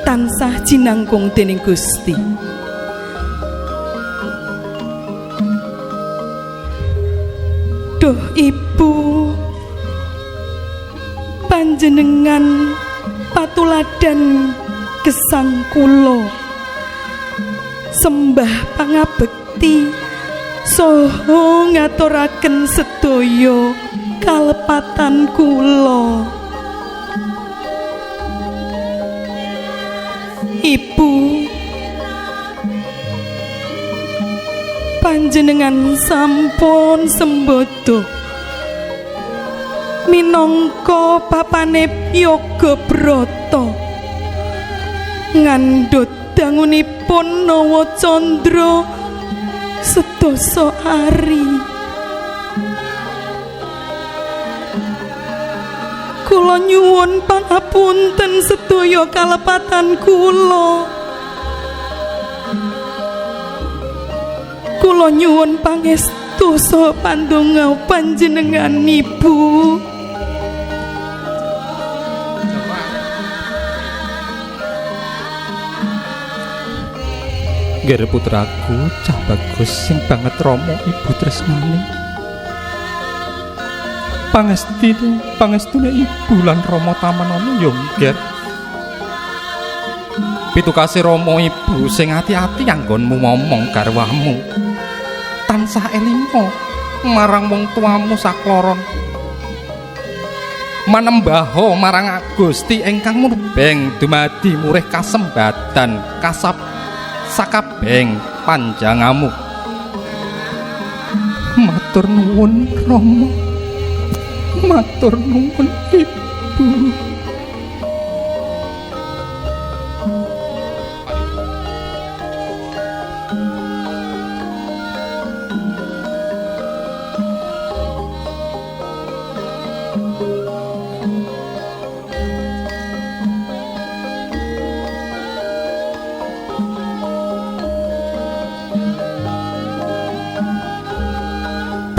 tansah jinangkung dening Gusti. Duh Ibu, panjenengan patuladan gesang kula sembah pangabekti saha ngaturaken sedaya kalepatan kula. Ibu, panjenengan sampun sembodo minangka papane Yoga Brata ngandhut dangunipun Nawa Candra sedasa ari. Kula nyuwun pangapunten sedaya kalepatan kula. Kula nyuwun pangestu saha pandonga panjenengan Ibu. Nggih putraku cah bagus sing banget Rama ibu tresnani. Pangestune ibu lan Rama tamanana ya nggih. Pitukase Rama ibu sing ati-ati anggonmu momong garwamu. Tansah elinga marang wong tuamu sakloron. Manembaha marang Gusti ingkang murbeng dumadi murih kasembatan kasab sakabeng panjangamu. Matur nuwun Rama, matur nuwun ibu.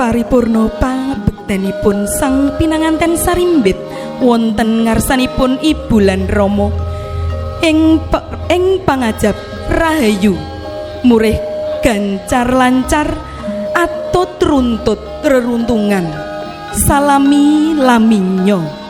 Paripurna pangabektenipun sang pinanganten sarimbit wonten ngarsanipun ibu lan Rama ing pangajap rahayu murih gancar lancar atut runtut reruntungan salami laminyo.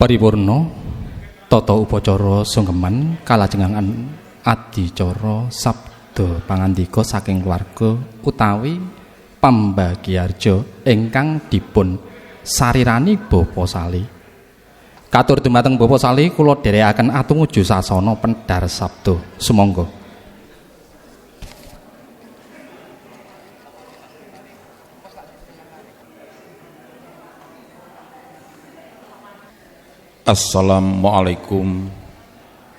Paripurna tata upacara sungkeman kalajengan adicara sabda pangandika saking keluarga utawi pambagiarja ingkang dipun sarirani Bapa Sali. Katur dumateng Bapa Sali kula dherekaken atumuju sasana pendhar sabda. Sumangga. Assalamualaikum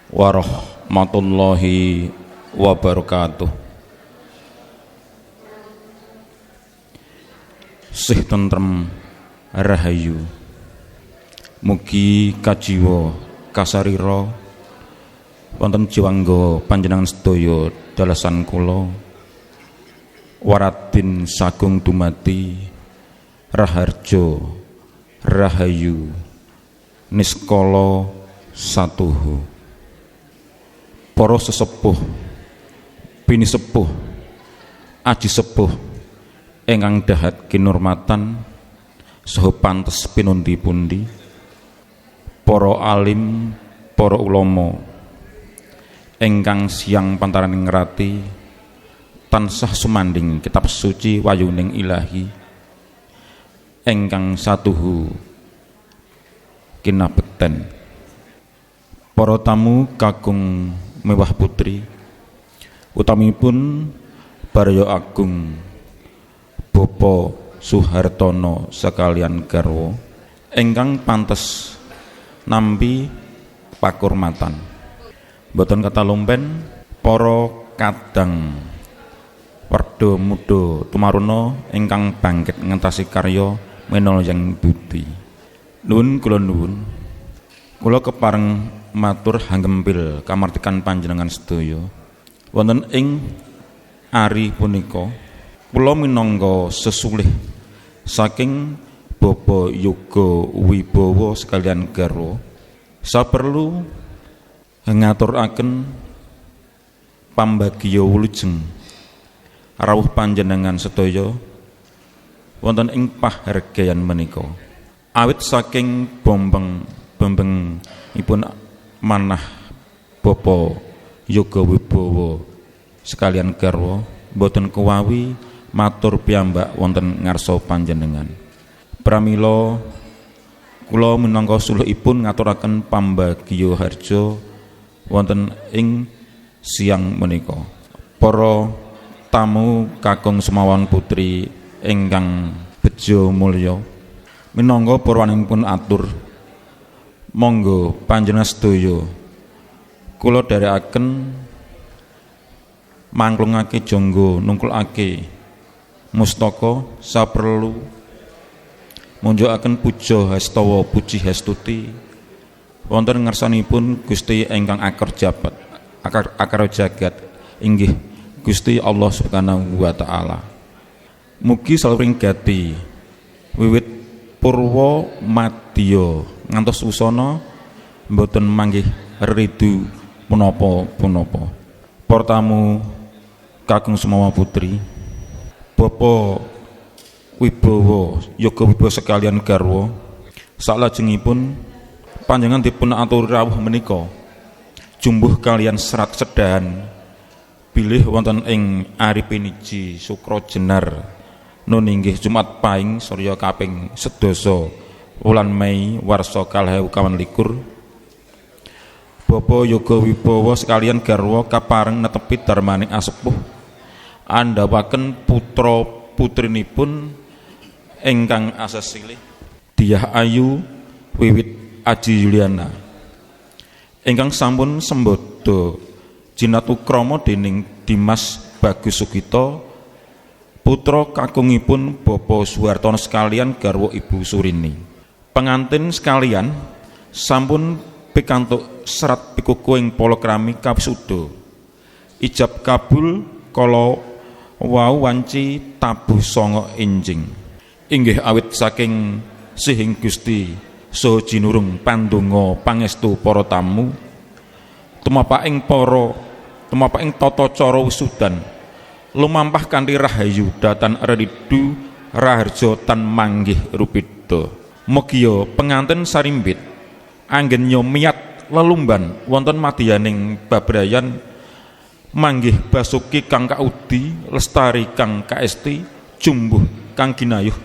warahmatullahi wabarakatuh. Sih tentrem rahayu. Mugi kajiwa kasarira wonten jiwangga panjenengan sedaya dalasan kula waradin sagung dumati raharja rahayu niskala satuhu. Para sesepuh bini sepuh aji sepuh ingkang dahat kinurmatan saha pantes pinundi-pundi, para alim para ulama ingkang siang pantaraning ngrati tansah sumanding kitab suci wayuning Ilahi ingkang satuhu kinabekten. Para tamu kakung mewah putri utamipun Barya Agung Bapa Suhartono sekalian garwa ingkang pantes nampi pakurmatan. Boten kata lumpen para kadang werda muda tumaruna ingkang bangkit ngentasi karya menoyang budi. Nuwun kula kepareng matur hanggempil kamartikan panjenengan sedaya. Wonten ing ari punika kula minangka sesulih saking Bapa Yoga Wibowo sekalian garwa saperlu ngaturaken pambagya wilujeng rawuh panjenengan sedaya wonten ing pahargyan menika. Awit saking bombeng ipun manah Bapa Yoga Wibowo sekalian garwa boten kewawi matur piyambak wonten ngarsa panjenengan. Pramila kula minangka sulukipun ngaturaken pambagya harja wonten ing siang menika. Para tamu kakung semawan putri ingkang bejo mulya, minangka purwanipun atur monggo panjenengan sedaya kula dherekaken mangklungake jangga nungkulake mustaka saperlu munjukaken puja hastawa puji hastuti wonten ngarsanipun Gusti ingkang akar jagat inggih Gusti Allah Subhanahu wa taala. Mugi salering gati wiwit purwa madya ngantos usana mboten manggih ridu punapa-punapa. Para tamu kakung semawa putri, Bapak Wibowo Yoga Wibowo sekalian garwa, salajengipun panjenengan dipun aturi rawuh menika jumbuh kalian serat sedahan bilih wonten ing ari piniji Sukra Jenar nun inggih Jumat Pahing Surya kaping 11 wulan Mei warsa 2021. Bapak Yoga Wibowo sekalian garwa kapareng netepi darmaning asepuh andhawaken putra putrinipun ingkang asesilih Diah Ayu wiwit Aji Yuliana ingkang sampun sembodo jinatukrama dening Dimas Bagus Sugito putra kakungipun Bapak Suhartono sekalian garwa Ibu Surini. Pengantin sekalian sampun pikantuk serat pikuku ing palakrami kawisuda ijab kabul kala wau wanci tabuh sanga enjing inggih awit saking sihing Gusti saha jinurung pandonga pangestu para tamu tumapaking tata cara wisudan lumampah kanthi rahayu datan redidu raharja tan manggih rupida. Mugia pengantin sarimbit anggen nyomiyat lelumban wonten madyaning babrayan manggih basuki kang kaudi lestari kang kaesti jumbuh kang ginayuh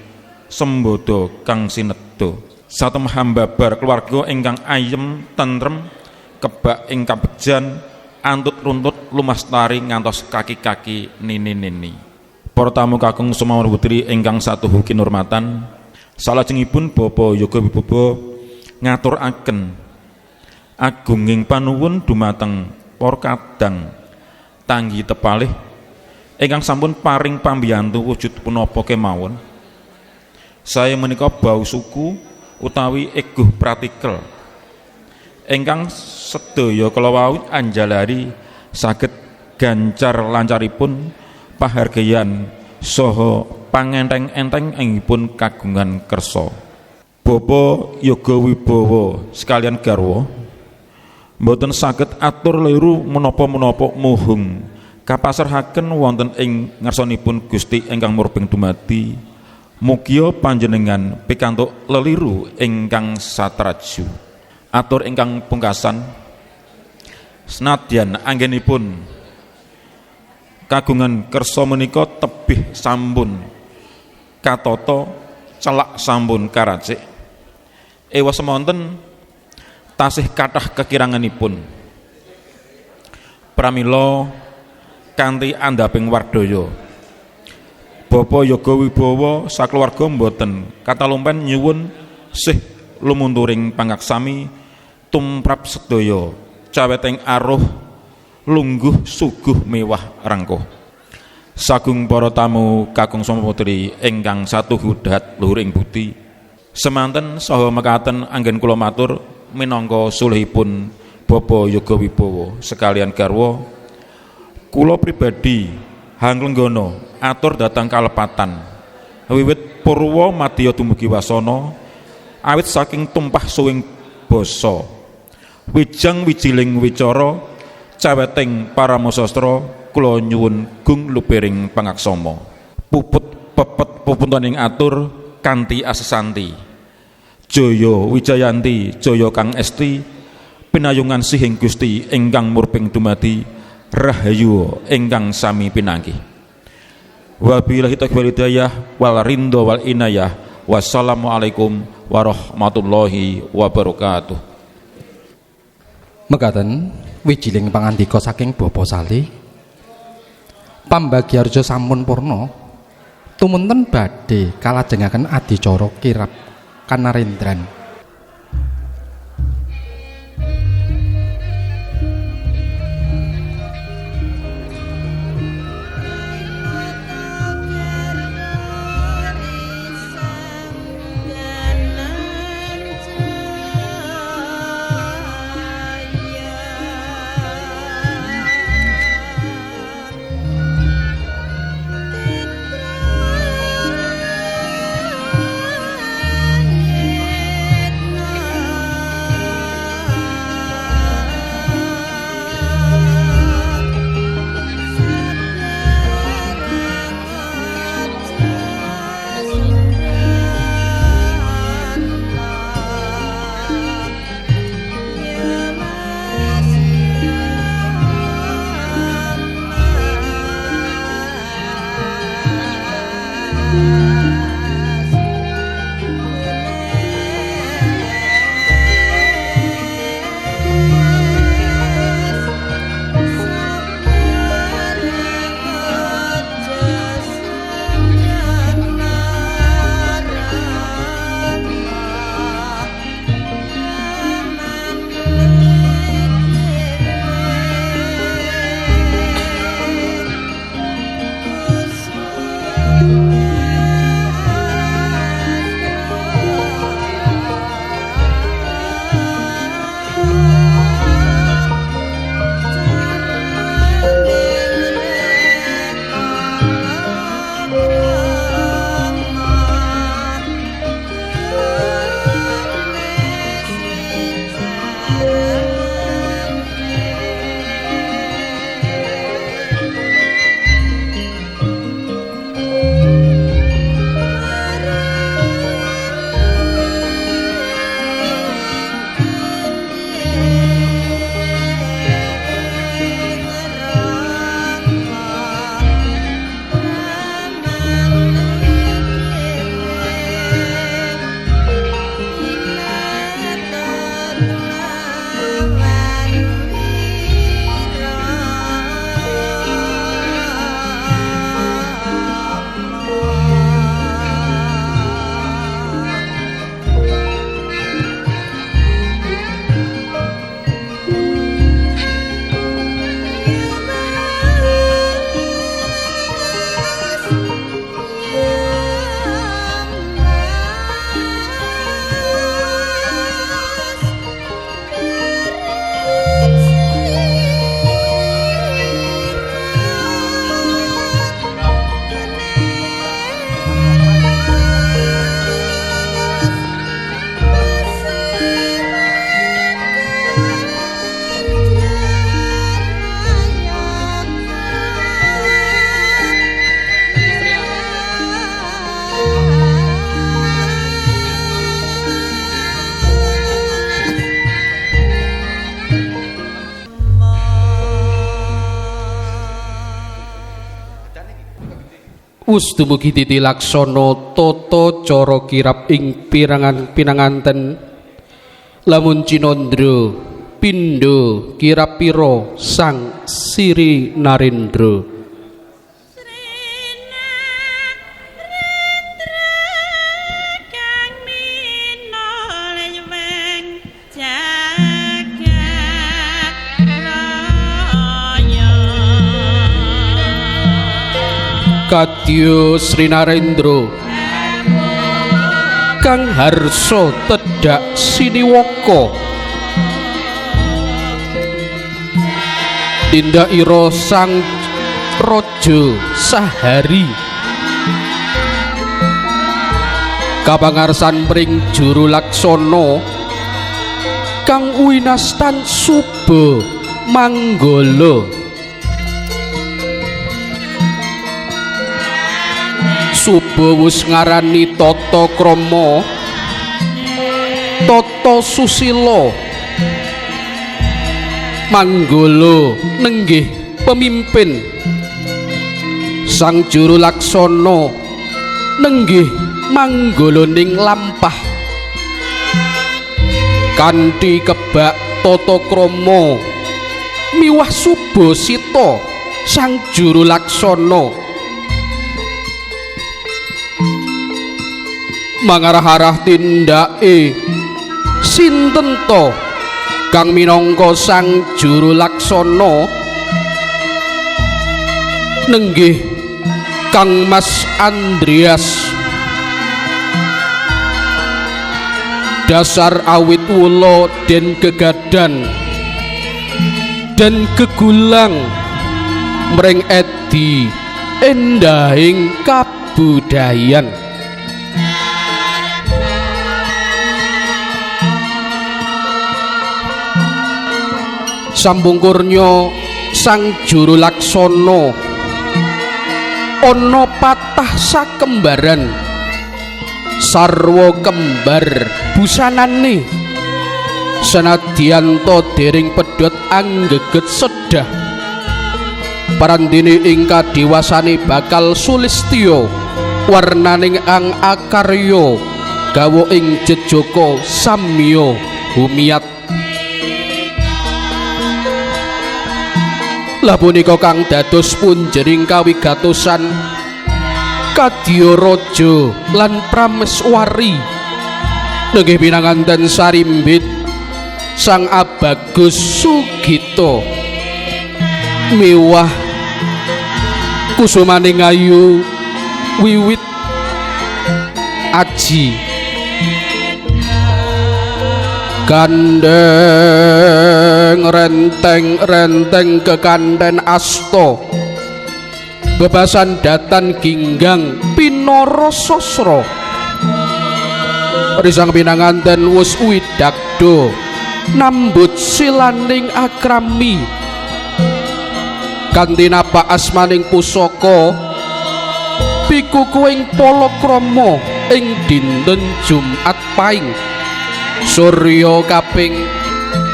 sembodo kang sinedha satemah hambabar keluarga ingkang ayem tentrem kebak ing kabegjan antut runtut lumastari ngantos kaki-kaki nini-nini. Para tamu kakung sumawur putri ingkang satuhu kinurmatan, salajengipun Bapak Yoga Wibowo ngaturaken agunging panuwun dumateng para kadang tanggi tepalih ingkang sampun paring pambiyantu wujud punapa kemawon. Saya menika bau suku utawi eguh pratikel ingkang sedaya kala wau anjalari saged gancar lancaripun pahargyan saha pangenteng-enteng ingipun kagungan kersa. Bapak Yoga Wibowo sekalian garwa mboten saged atur liru menapa-menapa muhung kapasrahaken wonten ing ngarsanipun Gusti ingkang murbeng dumadi. Mugia panjenengan pikantuk leliru ingkang satraju. Atur ingkang pungkasan senadyan anggenipun kagungan kersa menika tebih sampun katata celak sampun karacik ewa semonten tasih kathah kekiranganipun pramila kanthi andhaping wardaya Bapak Yoga Wibowo sakeluarga mboten katalumpen nyuwun sih lumunturing pangaksami tumrap sedaya caweteng aruh lungguh suguh mewah rangkuh. Sagung para tamu kakung sama putri ingkang satuhu dahat luhur ing budi semanten saha mekaten anggen kula matur minangka sulihipun Bapak Yoga Wibowo sekalian garwa kula pribadi hanglenggana atur datang kalepatan wiwit purwa madya dumugi wasana awit saking tumpah suwing basa wijang wijiling wicara caweteng paramasastra kula nyuwun gung lupiring pangaksama puput pepet pupuntaning atur kanthi asesanti jaya wijayanti jaya kang esti pinayungan sihing Gusti ingkang murbeng dumadi rahayu ingkang sami pinanggih. Wabillahi taufiq wal hidayah wal ridho wal inayah. Wassalamualaikum warahmatullahi wabarakatuh. Mekaten wijiling pangandika saking Bapa Salih. Pambagyarja sampun purna. Tumunten badhe kalajengaken adicara kirab Kanarendran. Dumugi titilaksana tata cara kirap ing pirangan pinanganten lamun cinandra pindha kirap pira Sang Siri Narendra. Kadya Sri Narendra kang harsa tedhak siniwaka tindakira Sang Raja Sahari kapangarsan pring juru laksana kang winastan suba manggala suba wis ngarani tata krama tata susila manggala nenggih pemimpin sang juru laksana nenggih manggalaning lampah kanthi kebak tata krama miwah suba sita sang juru laksana mangarah-arah tindake sinten to kang minangka sang juru laksana? Nenggih Kang Mas Andreas. Dasar awit wula den gegadan dan gegulang mring edi endahing kabudayan. Sambung kurnya sang juru laksana ana patah sakembaran sarwa kembar busanane senadyan to dering pedhot anggeget sedah parandene ing kadewasane bakal sulistya warnaning ang akarya gawa ing jejaka samya humiyat. Lah punika kang dados punjering kawigatosan Kadya Raja lan Prameswari nenggih pinanganten sarimbit Sang Abagus Sugito miwah kusumaning ayu wiwit aji gandeng renteng kekanden asta bebasan datan ginggang pinara sasra risang pinanganten wus widakdo nambut silaning akrami kanthi napa asmaning pusaka pikukuing palakrama ing dinten Jumat Pahing Surya kaping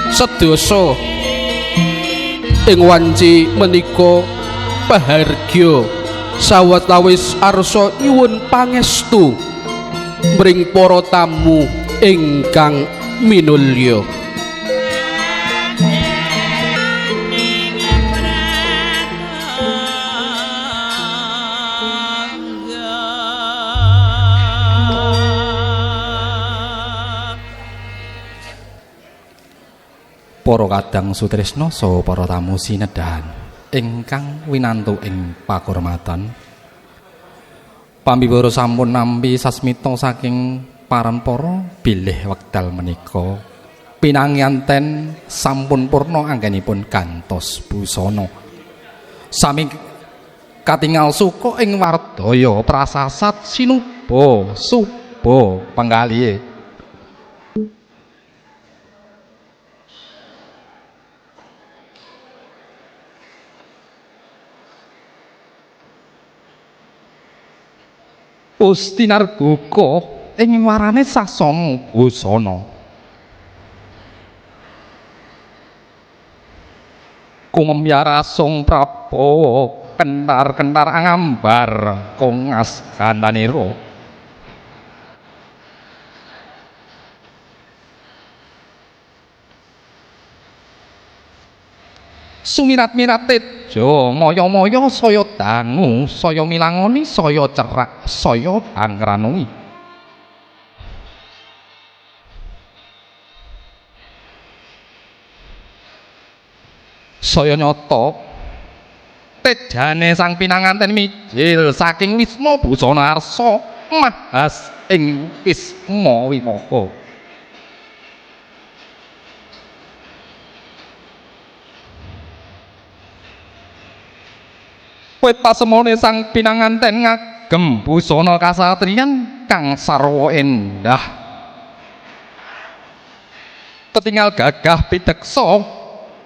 sedasa ing wanci menika pahargya sawetawis arsa nyuwun pangestu mring para tamu ingkang minulya. Para kadang sutresna saha para tamu sinedahan ingkang winantu ing pakurmatan. Pambibara sampun nampi sasmita saking parampara bilih wekdal menika pinanganten sampun purna anggenipun gantos busana. Sami katingal suka ing wardaya prasasat sinuba suba panggalih. Pustinarguka ing warane sasana busana. Kumemyarasung Prabowo kentar-kentar angambar kongas kandanira. Sumirat-mirat tejo maya-maya saya dangu saya milangoni saya cerak saya angranungi saya nyata tejane sang pinanganten mijil saking Wisma Busana Arsa mahas ing Wisma Winaka. Wit pasemone sang pinanganten ngagem busana kasatriyan kang sarwa endah. Tetingal gagah pideksa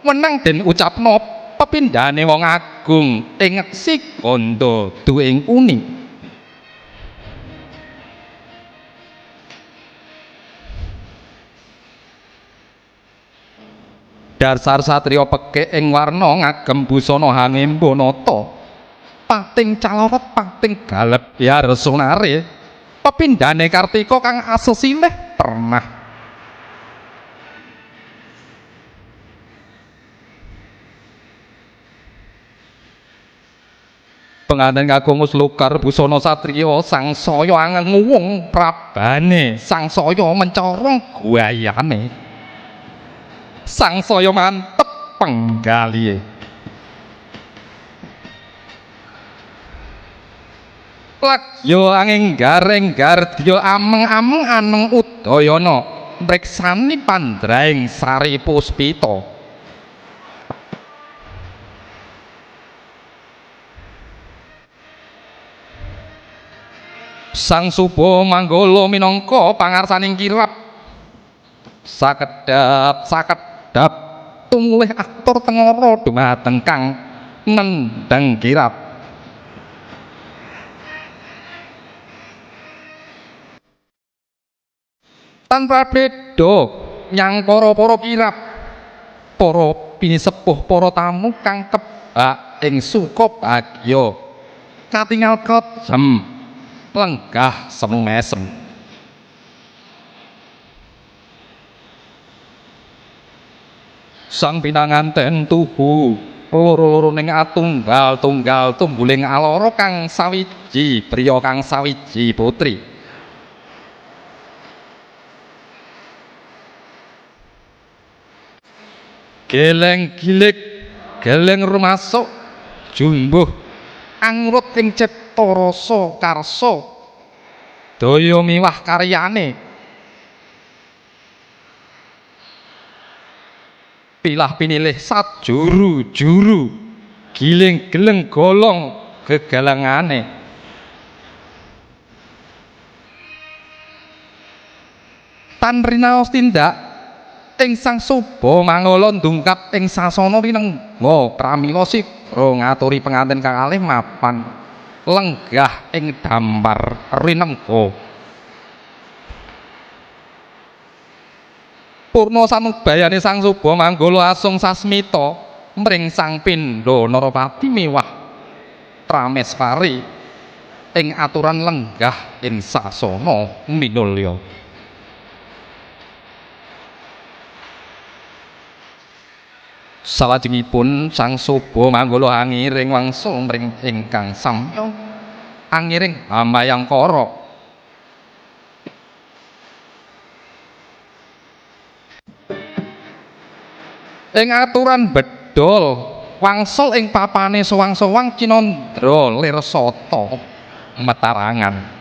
wenang den ucapna pepindhane wong agung ing ngeksi kandha duwing uni. Dasar satriya pekik ing warna ngagem busana hangembonata. Pating calorot pating galep ya resunare pepindhane Kartika kang asesilih pernah penganten kagung Slukar busana satriya sangsaya angenguwung prabane sangsaya mencorong guayane sangsaya mantep penggalihe lagya angenggar dia ameng-ameng aneng Udayana mriksani pandraing Sari Puspita Sang Suba Manggala minangka pangarsaning kirab sakedhap tumulih atur tengara dumateng kang nendheng kirab tanpa beda nyang para kirab para pinisepuh para tamu kang kebak ing Sukabagya katingal kejem lenggah semesem sang pinanganten tuhu loro-loroning atunggal-tunggal tumbuling alara kang sawiji priya kang sawiji putri geleng-gilik geleng rumasuk jumbuh angrut ing cipta rasa karsa daya miwah karyane pilah pinilih sajuru-juru giling geleng golong gegalengane tan rinaos tindak ing Sang Suba Manggala ndungkap ing sasana rinengga pramila sigra ngaturi penganten kakalih mapan lenggah ing dampar rinengga purna sanubayane Sang Suba Manggala asung sasmita mring Sang Pindha Narapati miwah Prameswari ing aturan lenggah ing sasana minulya salajengipun Sang Suba Manggala angiring wangsul mring ingkang samya angiring Hambayangkara ing aturan bedol wangsul ing papane sowang-sowang Cinandra Lirsata Matarangan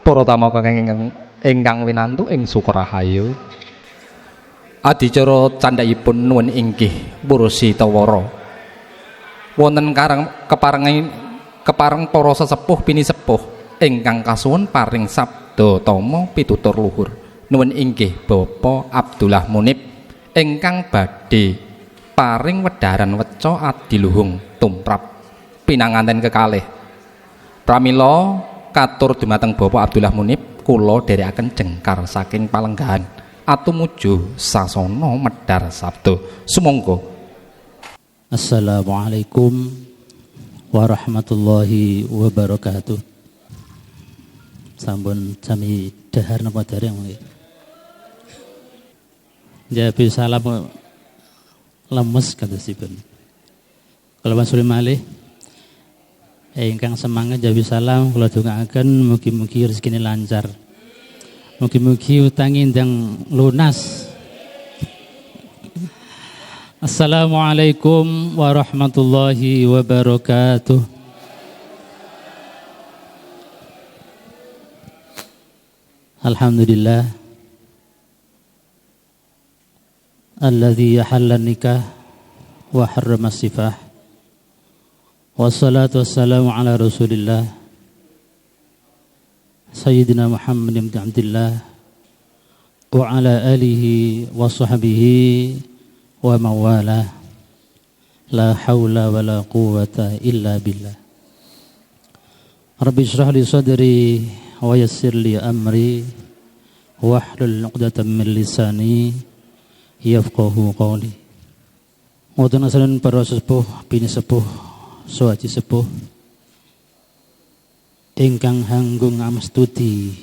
para tamu ingkang winantu ing Sukarahayu adicara candhaipun nuwun inggih Pursitawara wonten kepareng para sesepuh pinisepuh ingkang kasuwun paring sabda tama pitutur luhur nuwun inggih Bapak Abdullah Munib ingkang badhe paring wedharan weca adiluhung tumrap pinanganten kekalih. Pramila katur dumateng Bapak Abdullah Munib, kula dherekaken jengkar saking palenggahan atumuju sasana medhar sabda. Sumangga. Assalamualaikum warahmatullahi wabarakatuh. Sampun sami dahar napa dereng nggih? Jabi salam lemes katosipun. Kula mansuri malih ingkang semangat jabi salam kula dongaaken mugi-mugi rezekine lancar. Mugi-mugi utangi ndang lunas. Assalamualaikum warahmatullahi wabarakatuh. Alhamdulillah alladzi ahalla nikah wa harrama sifah. Wassalatu wassalamu ala Rasulillah Sayyidina Muhammad bin Abdullah wa ala alihi wa sahbihi wa mawala. La haula wa la quwwata illa billah. Rabbi shrah li sadri wa yassir li amri wahlul 'uqdatam min lisani yafqahu qawli. Wonten asalipun para sepuh, bini sepuh, sahaji sepuh ingkang hanggung ngamestuti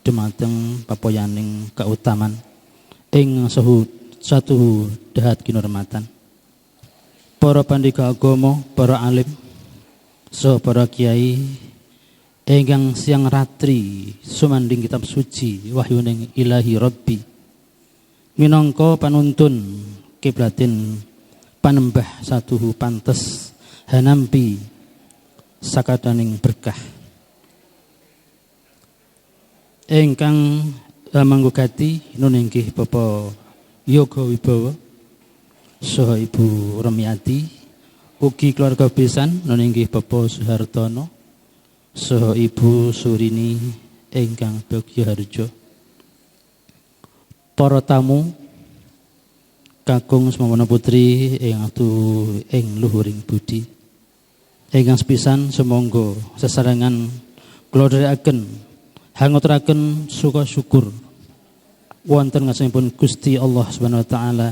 dumateng papoyaning kautaman ing satu dahat kinurmatan. Para pandhika agama, para alim, saha para kiai ingkang siang ratri sumanding kitab suci wahyuning Ilahi Rabbi minangka panuntun kiblatin panembah satuhu pantes hanampi sakadaning berkah ingkang manggugati nun inggih Bapak Yoga Wibowo saha Ibu Remiati, ugi keluarga besan nun inggih Bapak Suhartono saha Ibu Surini ingkang Bagya Harjo. Para tamu kakung semana putri ing atu ing luhuring budi ingkang sepisan sumangga sesarengan kula dherekaken hanguturaken suka syukur wonten ngasanipun Gusti Allah Subhanahu wa taala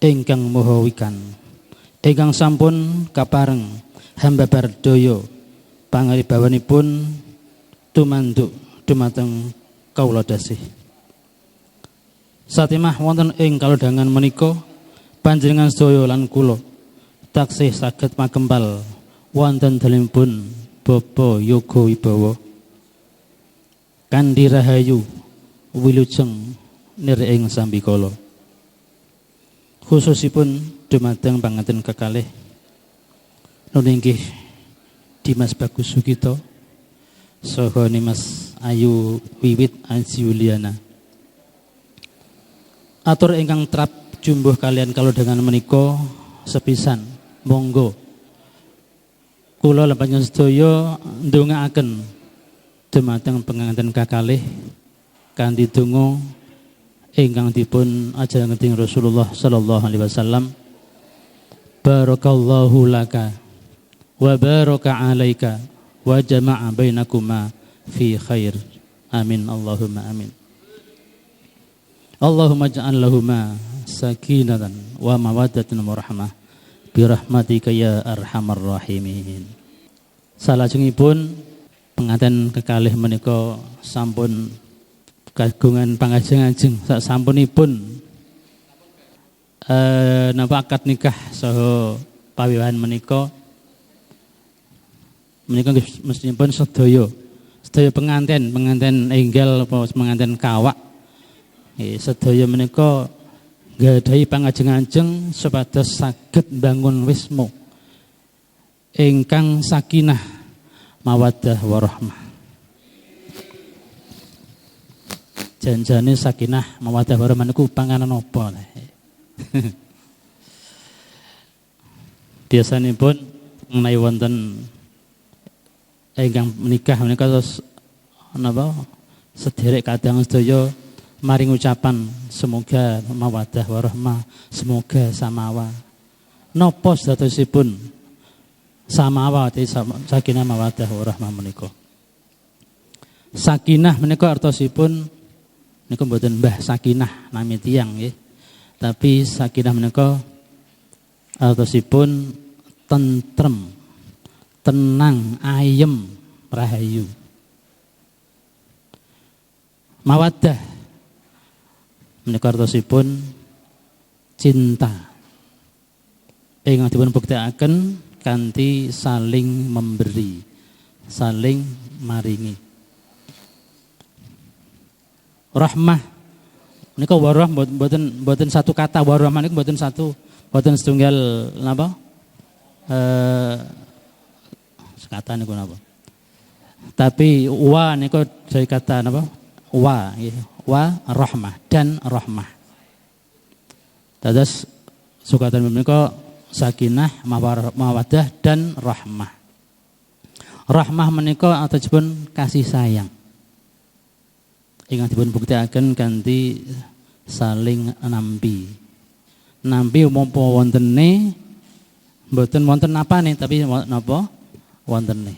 ingkang maha wikan ingkang sampun kapareng hamba bardaya pangaribawanipun tumanduk dumateng kawula dasih. Satimah wonten ing kalodhangan menika panjenengan sedaya lan kula taksih saged makempal wonten dalemipun Bapak Yoga Wibowo Kandi Rahayu wilujeng nir ing sambikala. Khususipun dumateng panganten kekalih nuninggih Dimas Bagus Sugito saha Nimas Ayu Wiwit Aji Yuliana. Atur ingkang trap jumbuh kalian kalodhangan menika sepisan monggo kula lan panjenengan sedaya ndongaaken dumateng panganten kakalih kanthi donga ingkang dipun ajengaken Rasulullah sallallahu alaihi wasallam. Barakallahu laka wa baraka alaika wa jama'a bainakuma fi khair. Amin Allahumma amin. Allahumma ja'al lahuma sakinatan wa mawaddatan wa rahmah bi rahmatika ya arhamar rahimin. Salajengipun penganten kekalih menika sampun kagungan pangajeng-ajeng sak sampunipun napa akad nikah saha pawiwahan menika mestinipun sedaya penganten enggal apa penganten kawak sedaya menika nggadahi pangajeng-ajeng supados saged bangun wismu ingkang sakinah mawaddah warahmah. Janjane sakinah mawaddah warahmah niku panganan apa? Biasanipun menawi wonten ingkang menikah menika terus napa sederek kadang sedaya maring ucapan semoga mawaddah warahmah, semoga samawa. Napa sedosipun samawati sakinah mawaddah warahmah menika. Sakinah menika artosipun niku mboten Mbah Sakinah nami tiyang nggih. Tapi sakinah menika artosipun tentrem, tenang, ayem, rahayu. Mawaddah menika artosipun cinta. Ingkang dipun buktekaken kanthi saling memberi, saling maringi. Rahmah menika warah mboten satu kata, warah menika mboten satu, mboten setunggal napa? Sekata niku napa? Tapi wa niku dari kata napa? Wa rahmah dan rahmah. Dados sukatan menika sakinah, mawaddah dan rahmah. Rahmah menika atajipun kasih sayang. Ingkang dipun buktekaken kanthi saling nampi. Nampi umumpa wontene mboten wonten napane tapi napa wontene.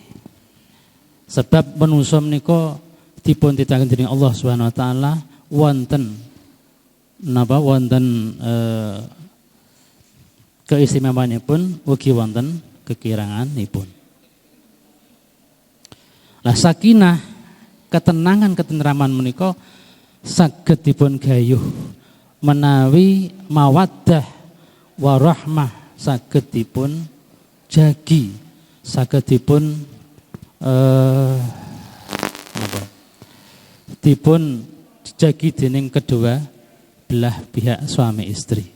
Sebab manungsa menika dipun titahken dening Allah Subhanahu wa taala wonten napa wonten keistimewaanipun ugi wonten kekiranganipun. Lah sakinah ketenangan ketentraman menika saged dipun gayuh menawi mawaddah warahmah saged dipun jagi, saged dipun dipun jagi dening kedua belah pihak suami istri.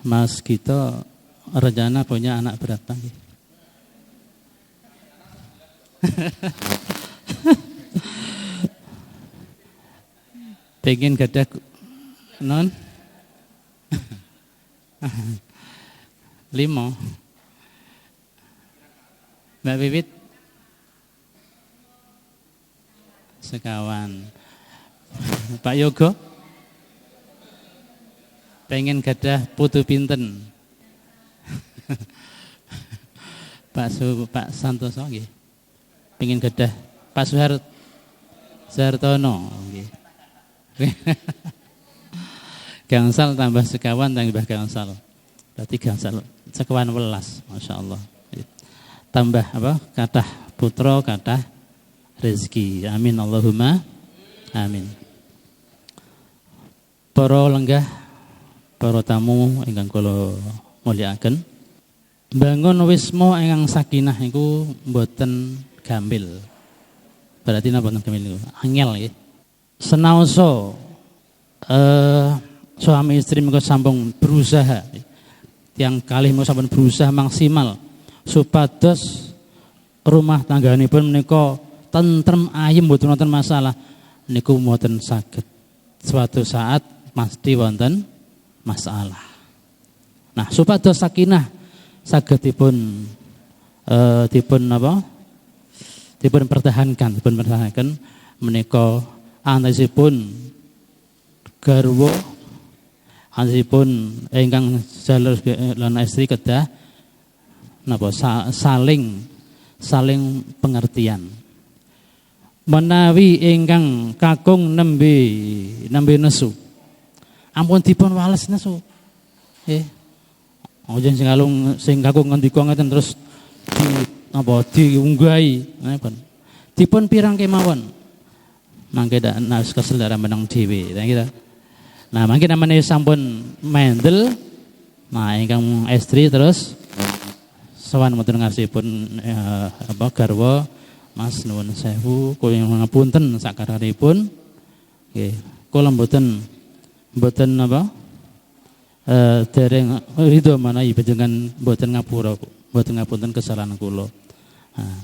Mas kita rencana punya anak berapa? Pengen gadah non 5. Mbak Bibit sekawan. Pak Yogo pengen gadah putu pinten. Pak Santoso nggih. Pengen gadah Pak Suhartono nggih. Gangsal tambah sekawan tambah gangsal. Berarti gangsal sekawan 11, masyaallah. Tambah apa? Kathah putra, kathah rezeki. Amin Allahumma amin. Para lenggah, para tamu ingkang kula mulyakaken. Bangun wisma ingkang sakinah iku mboten gampil. Berarti napa mboten gampil niku? Angel nggih. Senaosa suami istri menika sampun berusaha, yang kalih menika sampun berusaha maksimal supados rumah tangganipun menika tentrem ayem mboten wonten masalah, niku mboten saged. Suatu saat pasti wonten masalah. Nah, supados sakinah saged dipun pertahankan menika antasipun garwa antasipun ingkang jalur lan istri kedah napa saling pengertian. Menawi ingkang kakung nembe nesu ampun dipun wales nesu nggih. Ojo sing kakung ngendika ngeten terus diunggahi napa dipun pirang kemawon. Mangke dak nas keselera menang dhewe kita. Nah, mangke namanya sampun mendel. Nah, ingkang istri terus sowan mboten ngarsipun garwa Mas nuwun sewu kula ngapunten sakarepipun. Nggih, kula mboten dereng ridho manahi panjenengan mboten ngapura, mboten ngapunten kesalahan kula. Nah,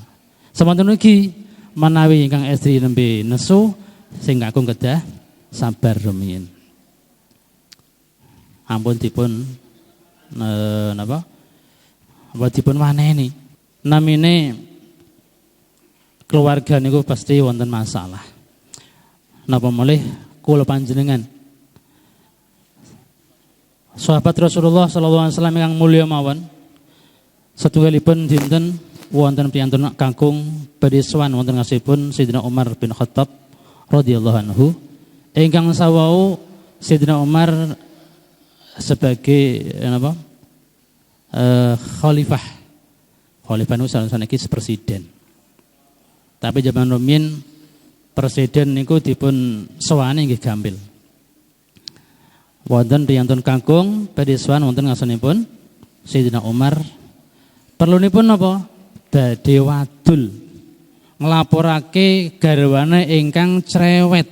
samanten ugi menawi ingkang istri nembe nesu sing kakung kedah sabar rumiyin. Ampun dipun napa? Apa dipun waneni. Namine keluarga niku pasti wonten masalah. Napa malih kula panjenengan sahabat Rasulullah sallallahu alaihi wasallam ingkang mulya mawon Satunggalipun dinten wonten priyantun kakung badhe sowan wonten ngasihipun Sayyidina Umar bin Khattab radhiyallahu anhu. Ingkang sawau Sayyidina Umar sebagai khalifah. Khalifah niku saniki presiden. Tapi zaman rumiyin presiden niku dipun sowane nggih gampil. Wonten priyantun kakung badhe sowan wonten ngasanipun Sayyidina Umar. Perlunipun napa? Badhe wadul nglaporake garwane ingkang cerewet.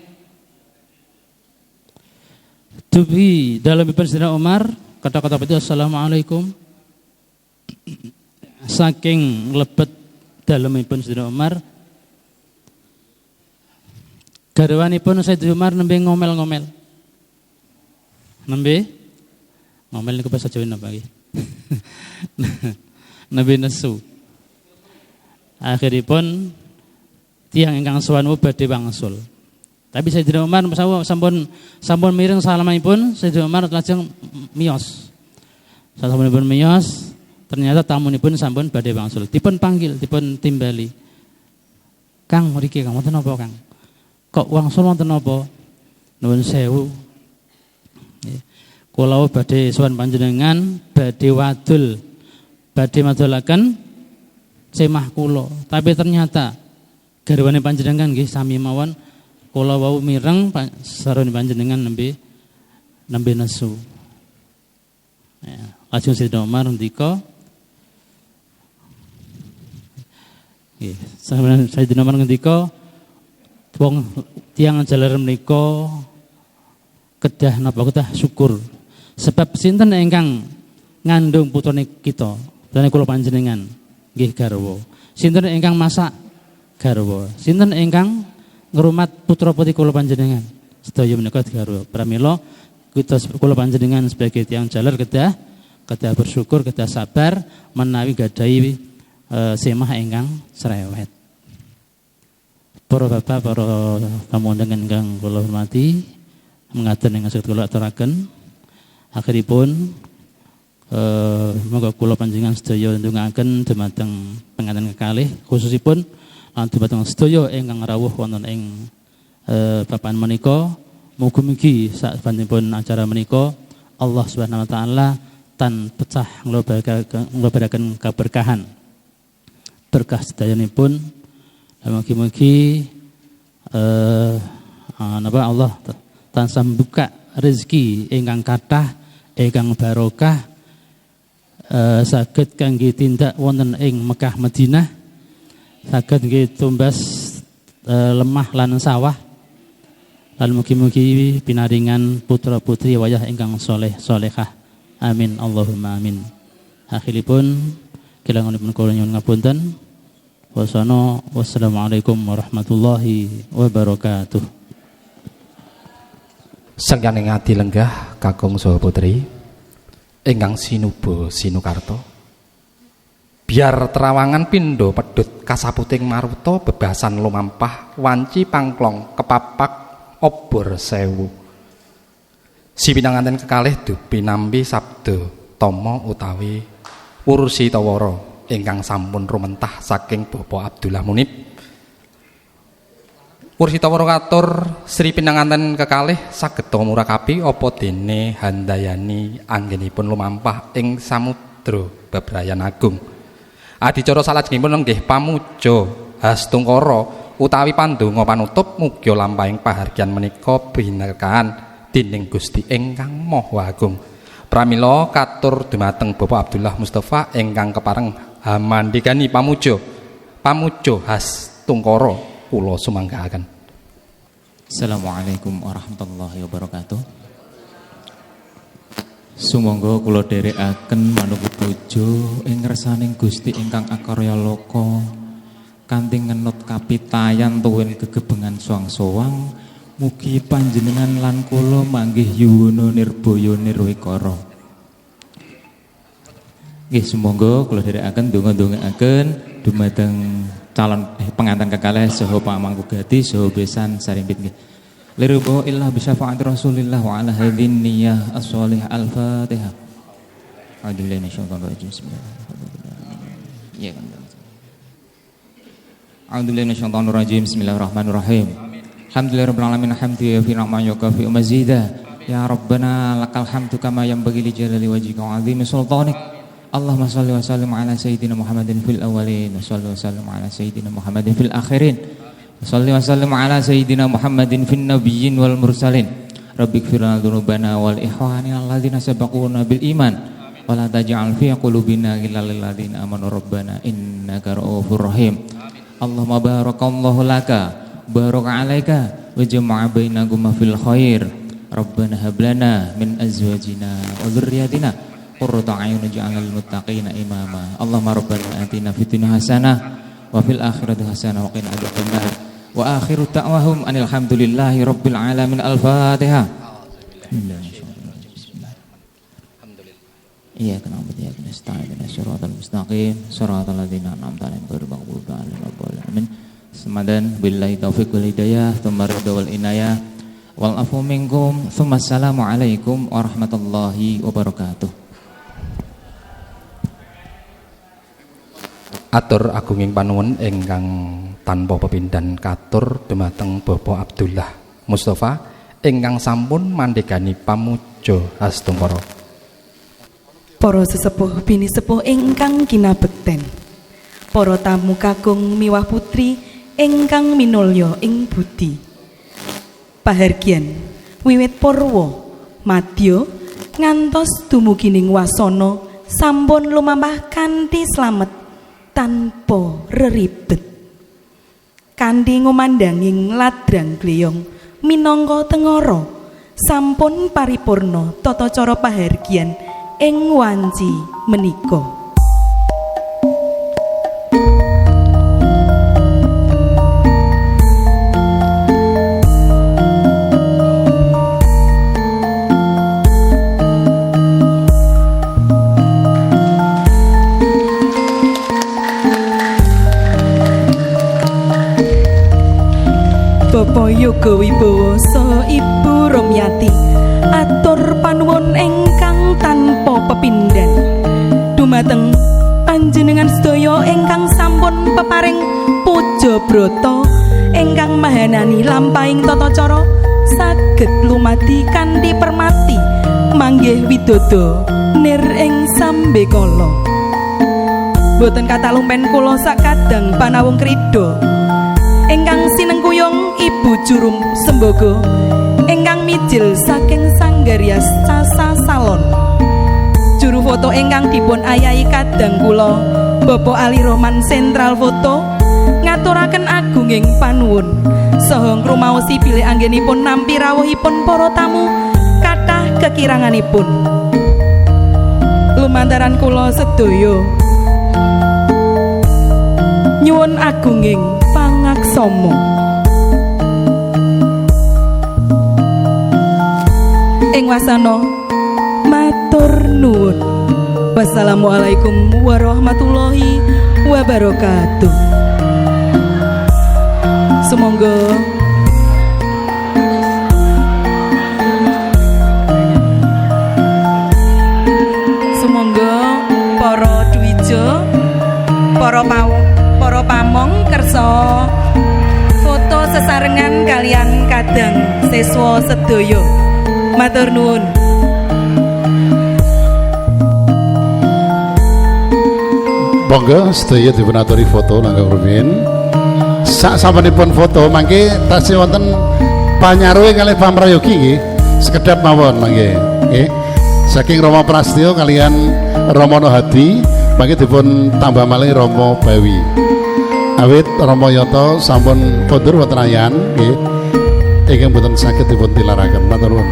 Dubi dalemipun Sayyidina Umar kata-kata itu assalamualaikum. Saking lebet dalemipun Sayyidina Umar, garwanipun Sayyidina Umar nembe ngomel-ngomel. Nembe ngomel niku bahasa Jawa napa nggih? Nembe nesu. Akhiripun tiyang ingkang sowan badhe wangsul. Tapi Sayyidina Umar sampun mireng salamanipun Sayyidina Umar lajeng miyos. Sasampunipun miyos, ternyata tamunipun sampun badhe wangsul. Dipun panggil, dipun timbali. Kang mriki Kang wonten napa Kang? Kok wangsul wonten napa? Nuwun sewu. Kula badhe sowan panjenengan badhe wadul, badhe madulaken semah kula. Tapi ternyata garwane panjenengan nggih sami mawon kula wau mireng sarone panjenengan nembe nesu. Ya, lajeng Sayyidina Umar ndika nggih, Sayyidina Umar ngendika wong tiyang jaler menika kedah napa kedah syukur. Sebab sinten ingkang ngandung putrane kita, dene kula panjenengan nggih garwa. Sinten ingkang masak garwa. Sinten ingkang ngrumat putra putri kula panjenengan sedaya menika garwa. Pramila kita kula panjenengan sebagai tiyang jaler kedah bersyukur, kedah sabar menawi gadahi semah ingkang cerewet. Para bapak, para tamu undangan ingkang kula hormati, mengaten ingkang saged kula aturaken. Akhiripun moga kula panjenengan sedaya ndongaken dumateng penganten kekalih khususipun lan dumateng sedaya ingkang rawuh wonten ing papan menika. Mugi-mugi sabanjuripun acara menika Allah Subhanahu wa taala tan pecah nglobaraken keberkahan berkah sedayanipun. Mugi-mugi Allah tansah membuka rezeki ingkang kathah ingkang barokah saged kangge tindak wonten ing Mekah Madinah, saged nggih tumbas lemah lan sawah, lan mugi-mugi pinaringan putra putri wayah ingkang soleh solehah. Amin Allahumma amin. Akhiripun kilangunipun kula nyuwun ngapunten. Wassalamualaikum warahmatullahi wabarakatuh. Sengyaning ati lenggah kakung saha putri ingkang sinuba sinukarta, biar terawangan pindha pedhut kasaputing maruta bebasan lumampah wanci pangklong kepapak obor sewu. Si pinanganten kekalih dupi nampi sabda tama utawi urusi tawara ingkang sampun rumentah saking Bapak Abdullah Munib. Ursi tawara katur Sri pinanganten kekalih saged murakapi apa dene handayani anggenipun lumampah ing samudra bebrayan agung. Adicara salajengipun nggih pamuja hastungkara utawi pandonga panutup mugi lampahing pahargyan menika binerkahan dening Gusti ingkang Maha Agung. Pramila katur dumateng Bapak Abdullah Mustafa ingkang kepareng hamandhikani pamuja hastungkara kula sumanggahaken. Assalamualaikum warahmatullahi wabarakatuh. Sumangga kula dherekaken manuk puja ing ngersaning Gusti ingkang akarya loka kanthi ngenut kapitayan tuwin gegebengan soang-soang, mugi panjenengan lan kula manggih yuwana nirbaya nirwikara. Nggih sumangga kula dherekaken donga-dongaaken dumateng calon pengantin kekalih saha pamangku gati saha besan sarimpit nggih. Liruba illah bisyafaat Rasulillah wa ala hadhin niyyah as-shalih al-Fatihah. A'udzu billahi minasyaitonir rajim. Bismillahirrahmanirrahim. Iya kan. A'udzubillahi minasyaitonir rajim. Bismillahirrahmanirrahim. Alhamdulillahirabbil alamin hamdan fi ni'ma yukafi mazida. Ya Rabbana lakal hamdu kama yanbaghi li jalali wajhika wa 'azimi sultanik. Allahumma shalli wa sallim ala sayyidina Muhammadin fil awwalin wa shalli wa sallim ala sayyidina Muhammadin fil akhirin. Wa shalli wa sallim ala sayyidina Muhammadin fin nabiyyin wal mursalin. Rabbighfir lana dzunubana wal ikhwanina alladzina sabaquna bil iman wa la taj'al fi qulubina ghillan lil ladzina amanu rabbana innaka ra'ufur rahim. Allahumma barakallahu laka baraka alaika wa jama'a bainakuma fil khair. Rabbana hab lana min azwajina wa dzurriyyatina qurrata a'yun waj'alna lil muttaqina imama. Allahumma rabbana atina fid dunya hasanah wa fil akhirati hasanah wa qina adzabannar. Wa akhiru da'wahum anil hamdulillahi rabbil alamin. Al-Fatihah. Iya kenapa dia nasta'in syiratal mustaqim syiratal ladzina an'amta 'alaihim ghairil maghdubi 'alaihim waladdallin. Semadan billahi taufiq wal hidayah tsumma ridha wal inayah wal afu minkum tsumma assalamu alaikum warahmatullahi wabarakatuh. Atur agunging panuwun ingkang tanpa pepindhan katur dumateng Bapak Abdullah Mustafa ingkang sampun mandhegani pamuja Hastungkara. Para sesepuh bini sepuh ingkang kinabekten, para tamu kakung miwah putri ingkang minulya ing budi, pahargyan wiwit purwa madya ngantos dumugining wasana sampun lumampah kanthi slamet tanpa reribet, kanthi ngumandanging ladrang gleyong minangka tengara sampun paripurna tata cara pahargyan ing wanci menika. Bapak Yoga Wibowo saha Ibu Romyati atur panuwun ingkang tanpa pepindhan dumateng panjenengan sedaya ingkang sampun peparing puja brata ingkang mahanani lampahing tata cara saged lumadi kanthi permati manggih widodo nir ing sambekala. Boten kathah lumpen kula sakadang panawung krida ingkang sinengkuyung Ibu Jurum Sembogo ingkang mijil saking Sanggarias Casa Salon. Juru foto ingkang dipun ayahi kadang kula Bapak Ali Rohman Sentral Foto ngaturaken agunging panuwun saha ngrumaosi bilih anggenipun nampi rawuhipun para tamu kathah kekiranganipun. Lumantaran kula sedaya nyuwun agunging pangaksama. Ing wasana matur nuwun. Wassalamualaikum warahmatullahi wabarakatuh. Sumangga para dwija, para pamong kersa foto sesarengan kalian kadang siswa sedaya. Matur nuwun. Monggo sedaya dipunaturi foto langkung rumiyin. Sak sampunipun foto mangke tasih wonten panyaruwe kalih pamrayogi nggih. Sekedhap mawon mangke. Nggih. Saking Rama Prastya kalian Rama Hadi mangke dipun tambah malih Rama Bawi. Awit Rama Yata sampun kondur wonten ayan nggih. Ingkang boten saged dipun tilaraken. Matur nuwun.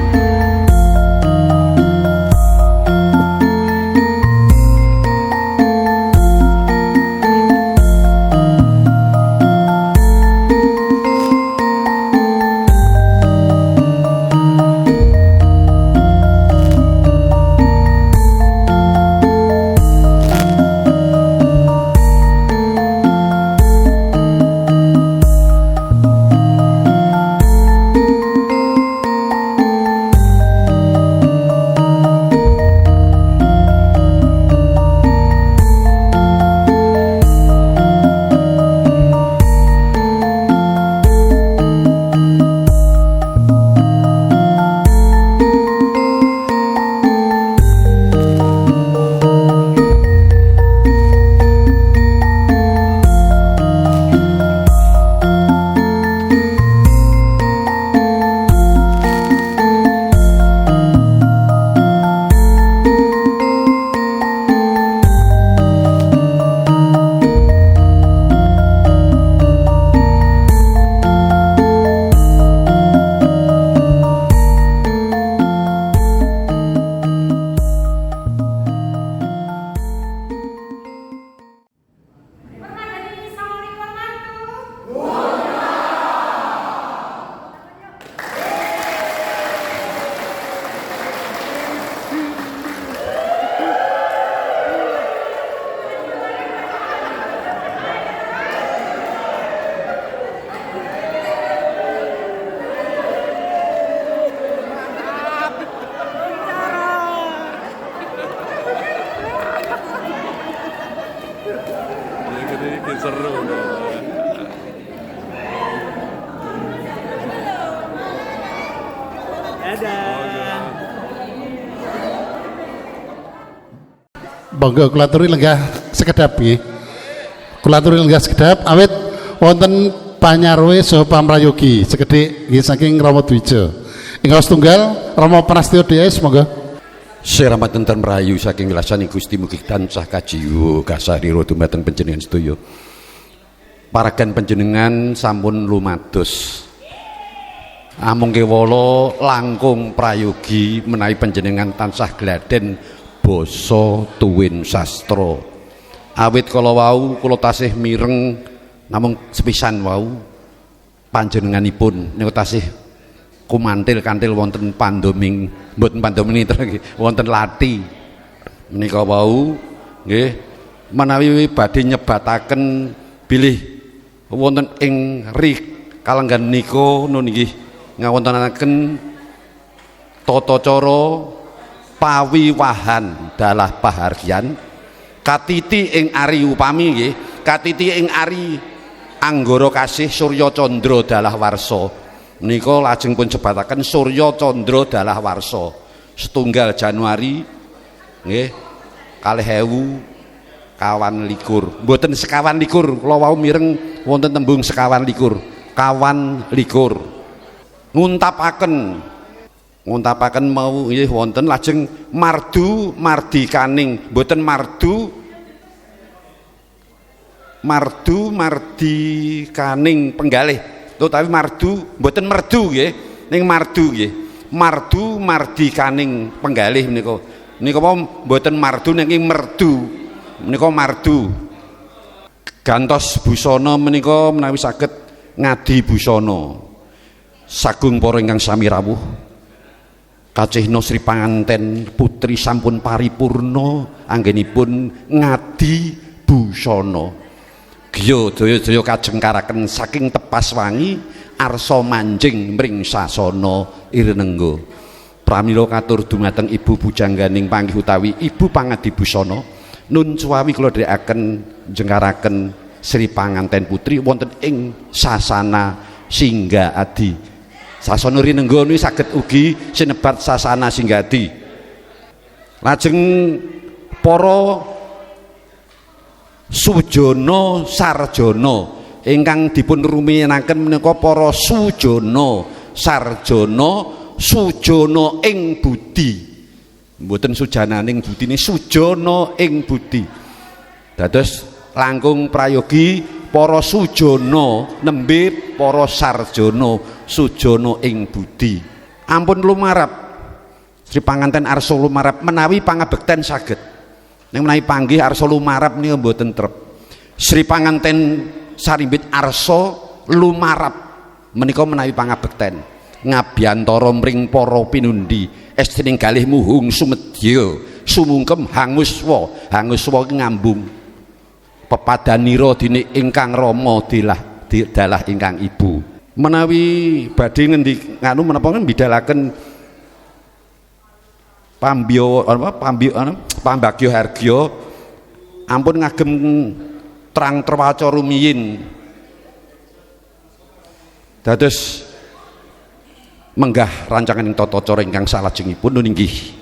Iki seru. Monggo kula aturi lenggah sekedap nggih. Kula aturi lenggah sekedap awit wonten panyarwe saha pamrayogi sekedhik nggih saking Rama Dwija. Ingkang setunggal Rama Prastya DS monggo. Seramat tenten merayu saking wilasaning Gusti mugi tansah kajiwa kasarira dumateng panjenengan sedaya. Paragan panjenengan sampun lumados. Amung kewala langkung prayogi menawi panjenengan tansah gladen basa tuwin sastra. Awit kala wau kula tasih mireng namung sepisan wau panjenenganipun niku tasih kumantil-kantil wonten pandoming mboten pandoming wonten lati menika wau nggih menawi badhe nyebataken bilih wonten ing kalenggan nika nun nggih ngawontenaken tata cara pawiwahan dalah pahargyan katiti ing ari upami nggih katiti ing ari anggara kasih Surya Candra dalah warsa menika lajeng pun jebataken Surya Candra dalah warsa setunggal Januari nggih 2021 mboten sekawan likur kula wau mireng wonten tembung sekawan likur kawan likur nguntapaken mau nggih wonten lajeng mardu mardikaning mboten mardikaning penggalih utawi mardu mboten merdu nggih ning mardu nggih mardu mardikaning penggalih menika mboten mardu nanging merdu menika mardu gantos busana menika menawi saged ngadi busana sagung para ingkang sami rawuh kacihna Sri Panganten putri sampun paripurna anggenipun ngadi busana Gya daya-daya kajengkaraken saking tepas wangi arsa manjing mring sasana irnengga pramila katur dumateng ibu bujangganing panggih utawi ibu pangadi busana nun suwawi kula dherekaken jengkaraken Sri Panganten putri wonten ing sasana Singgadi sasana rinengga niku saged ugi sinebat sasana Singgadi lajeng para Sujono Sarjono ingkang dipun rumiyin-aken menika para Sujono Sarjono Sujono ing budi mboten sujananing budine Sujono ing budi dados langkung prayogi para Sujono nembe para Sarjono Sujono ing budi ampun lumarap Sri Panganten arsa lumarap menawi pangabekten saged ning menawi panggih arsa lumarap niku mboten trep Sri Panganten sarimbit arsa lumarap menika menawi pangabekten ngabiyantara mring para pinundi estrining galih muhung sumedya sumungkem hanguswa ngambung pepadanira dene ingkang rama dalah ingkang ibu menawi badhe ngendi nganu menapa mbidalaken pambagya hargya ampun ngagem terang terwaca rumiyin dados menggah rancangan ing tata cara ingkang salajengipun inggih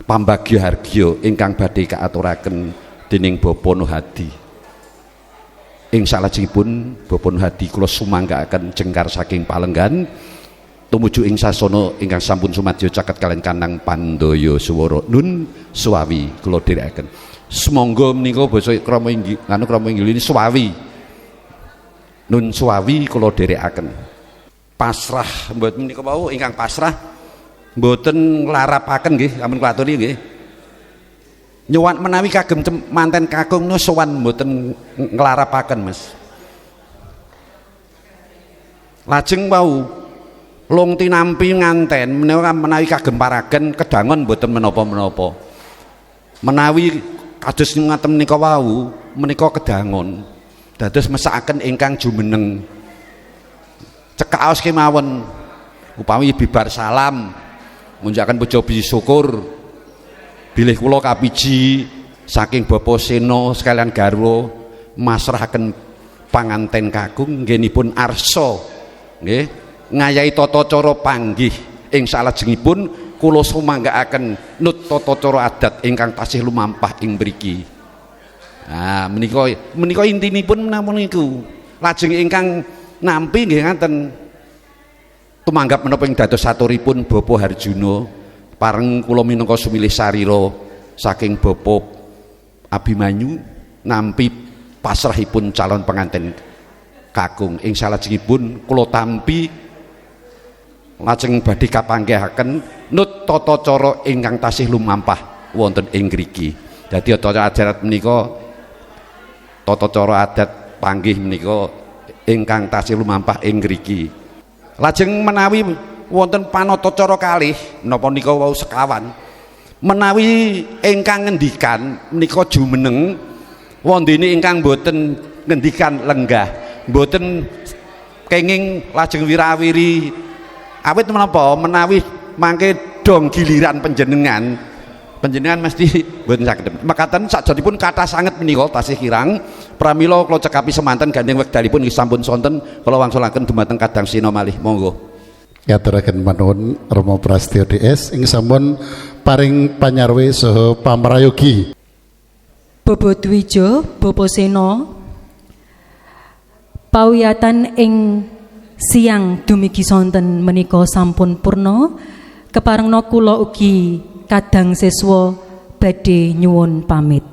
pambagya hargya ingkang badhe kaaturaken dening Bapa Nuhadi ing salajengipun Bapa Nuhadi kula sumanggaaken jengkar saking palenggan tumuju ing sasana ingkang sampun sumadya caket kaliyan Kanang Pandaya Swara nun suwawi kula dherekaken semangga menika basa krama inggil krama inggil ini suwawi nun suwawi kula dherekaken pasrah mboten menika wau ingkang pasrah mboten nglarapaken nggih ampun kula aturi nggih nyuwun menawi kagem manten kakung nu sowan mboten nglarapaken Mas lajeng wau long tinampi nganten menawi kagem paragen kedangon mboten menapa-menapa menawi kados ngaten menika wau menika kedangon dados mesakaken ingkang jumeneng cekaos kemawon upami bibar salam munjakaken puja biji syukur bilih kula kapiji saking Bapak Seno sekalian garwa masrahaken panganten kakung nggenipun arsa nggih ngayahi tata cara panggih ing salajengipun kula sumanggaaken nut tata cara adat ingkang tasih lumampah ing mriki. Nah menika intinipun menapa niku. Lajeng ingkang nampi nggih ngaten tumanggap menapa ing dados saturipun Bapak Harjuna pareng kula minangka sumilih sarira saking Bapak Abimanyu nampi pasrahipun calon pengantin kakung ing salajengipun kula tampi lajeng badhe kapanggihaken nut tata cara ingkang tasih lumampah wonten ing ngriki. Dadi tata adat menika tata cara adat panggih menika ingkang tasih lumampah ing ngriki. Lajeng menawi wonten panatacara kalih menapa nika wau sekawan menawi ingkang ngendikan menika jumeneng wondene ingkang boten ngendikan lenggah boten kenging lajeng wirawiri awit menapa menawi mangke dong giliran panjenengan mesti boten saged makaten sakjroning kathah sanget menika tasih kirang pramila kula cekapi semanten gandeng wekdalipun nggih sampun sonten kula wangsulaken dumateng Kadang Sina malih monggo. Yaturaken manuwun Rama Prastya DS ing sampun paring panyarwe saha pamrayogi. Bapa Dwija, Bapa Sena, pawiyatan ing siang dumigi sonten menika sampun purna. Keparengna kula ugi kadang siswa badhe nyuwun pamit.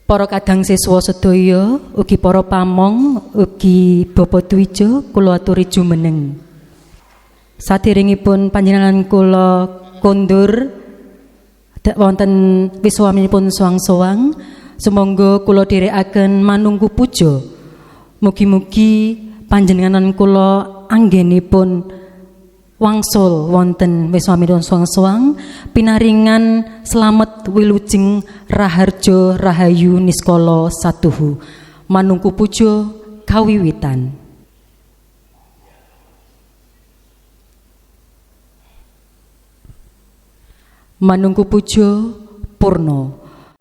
Para kadang siswa sedaya ugi para pamong ugi Bapa Dwija kula aturi jumeneng. Saderengipun panjenengan kula kondur wonten wiswaminipun soang-soang sumangga kula dherekaken manunggu puja. Mugi-mugi panjenengan kula anggenipun wangsul wonten wiswaminipun soang-soang pinaringan slamet wilujeng raharja rahayu niskala satuhu. Manunggu puja kawiwitan. Manunggu puja purna.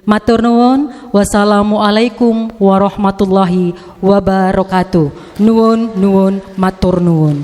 Matur nuwun. Wassalamualaikum warahmatullahi wabarakatuh. Nuwun matur nuwun.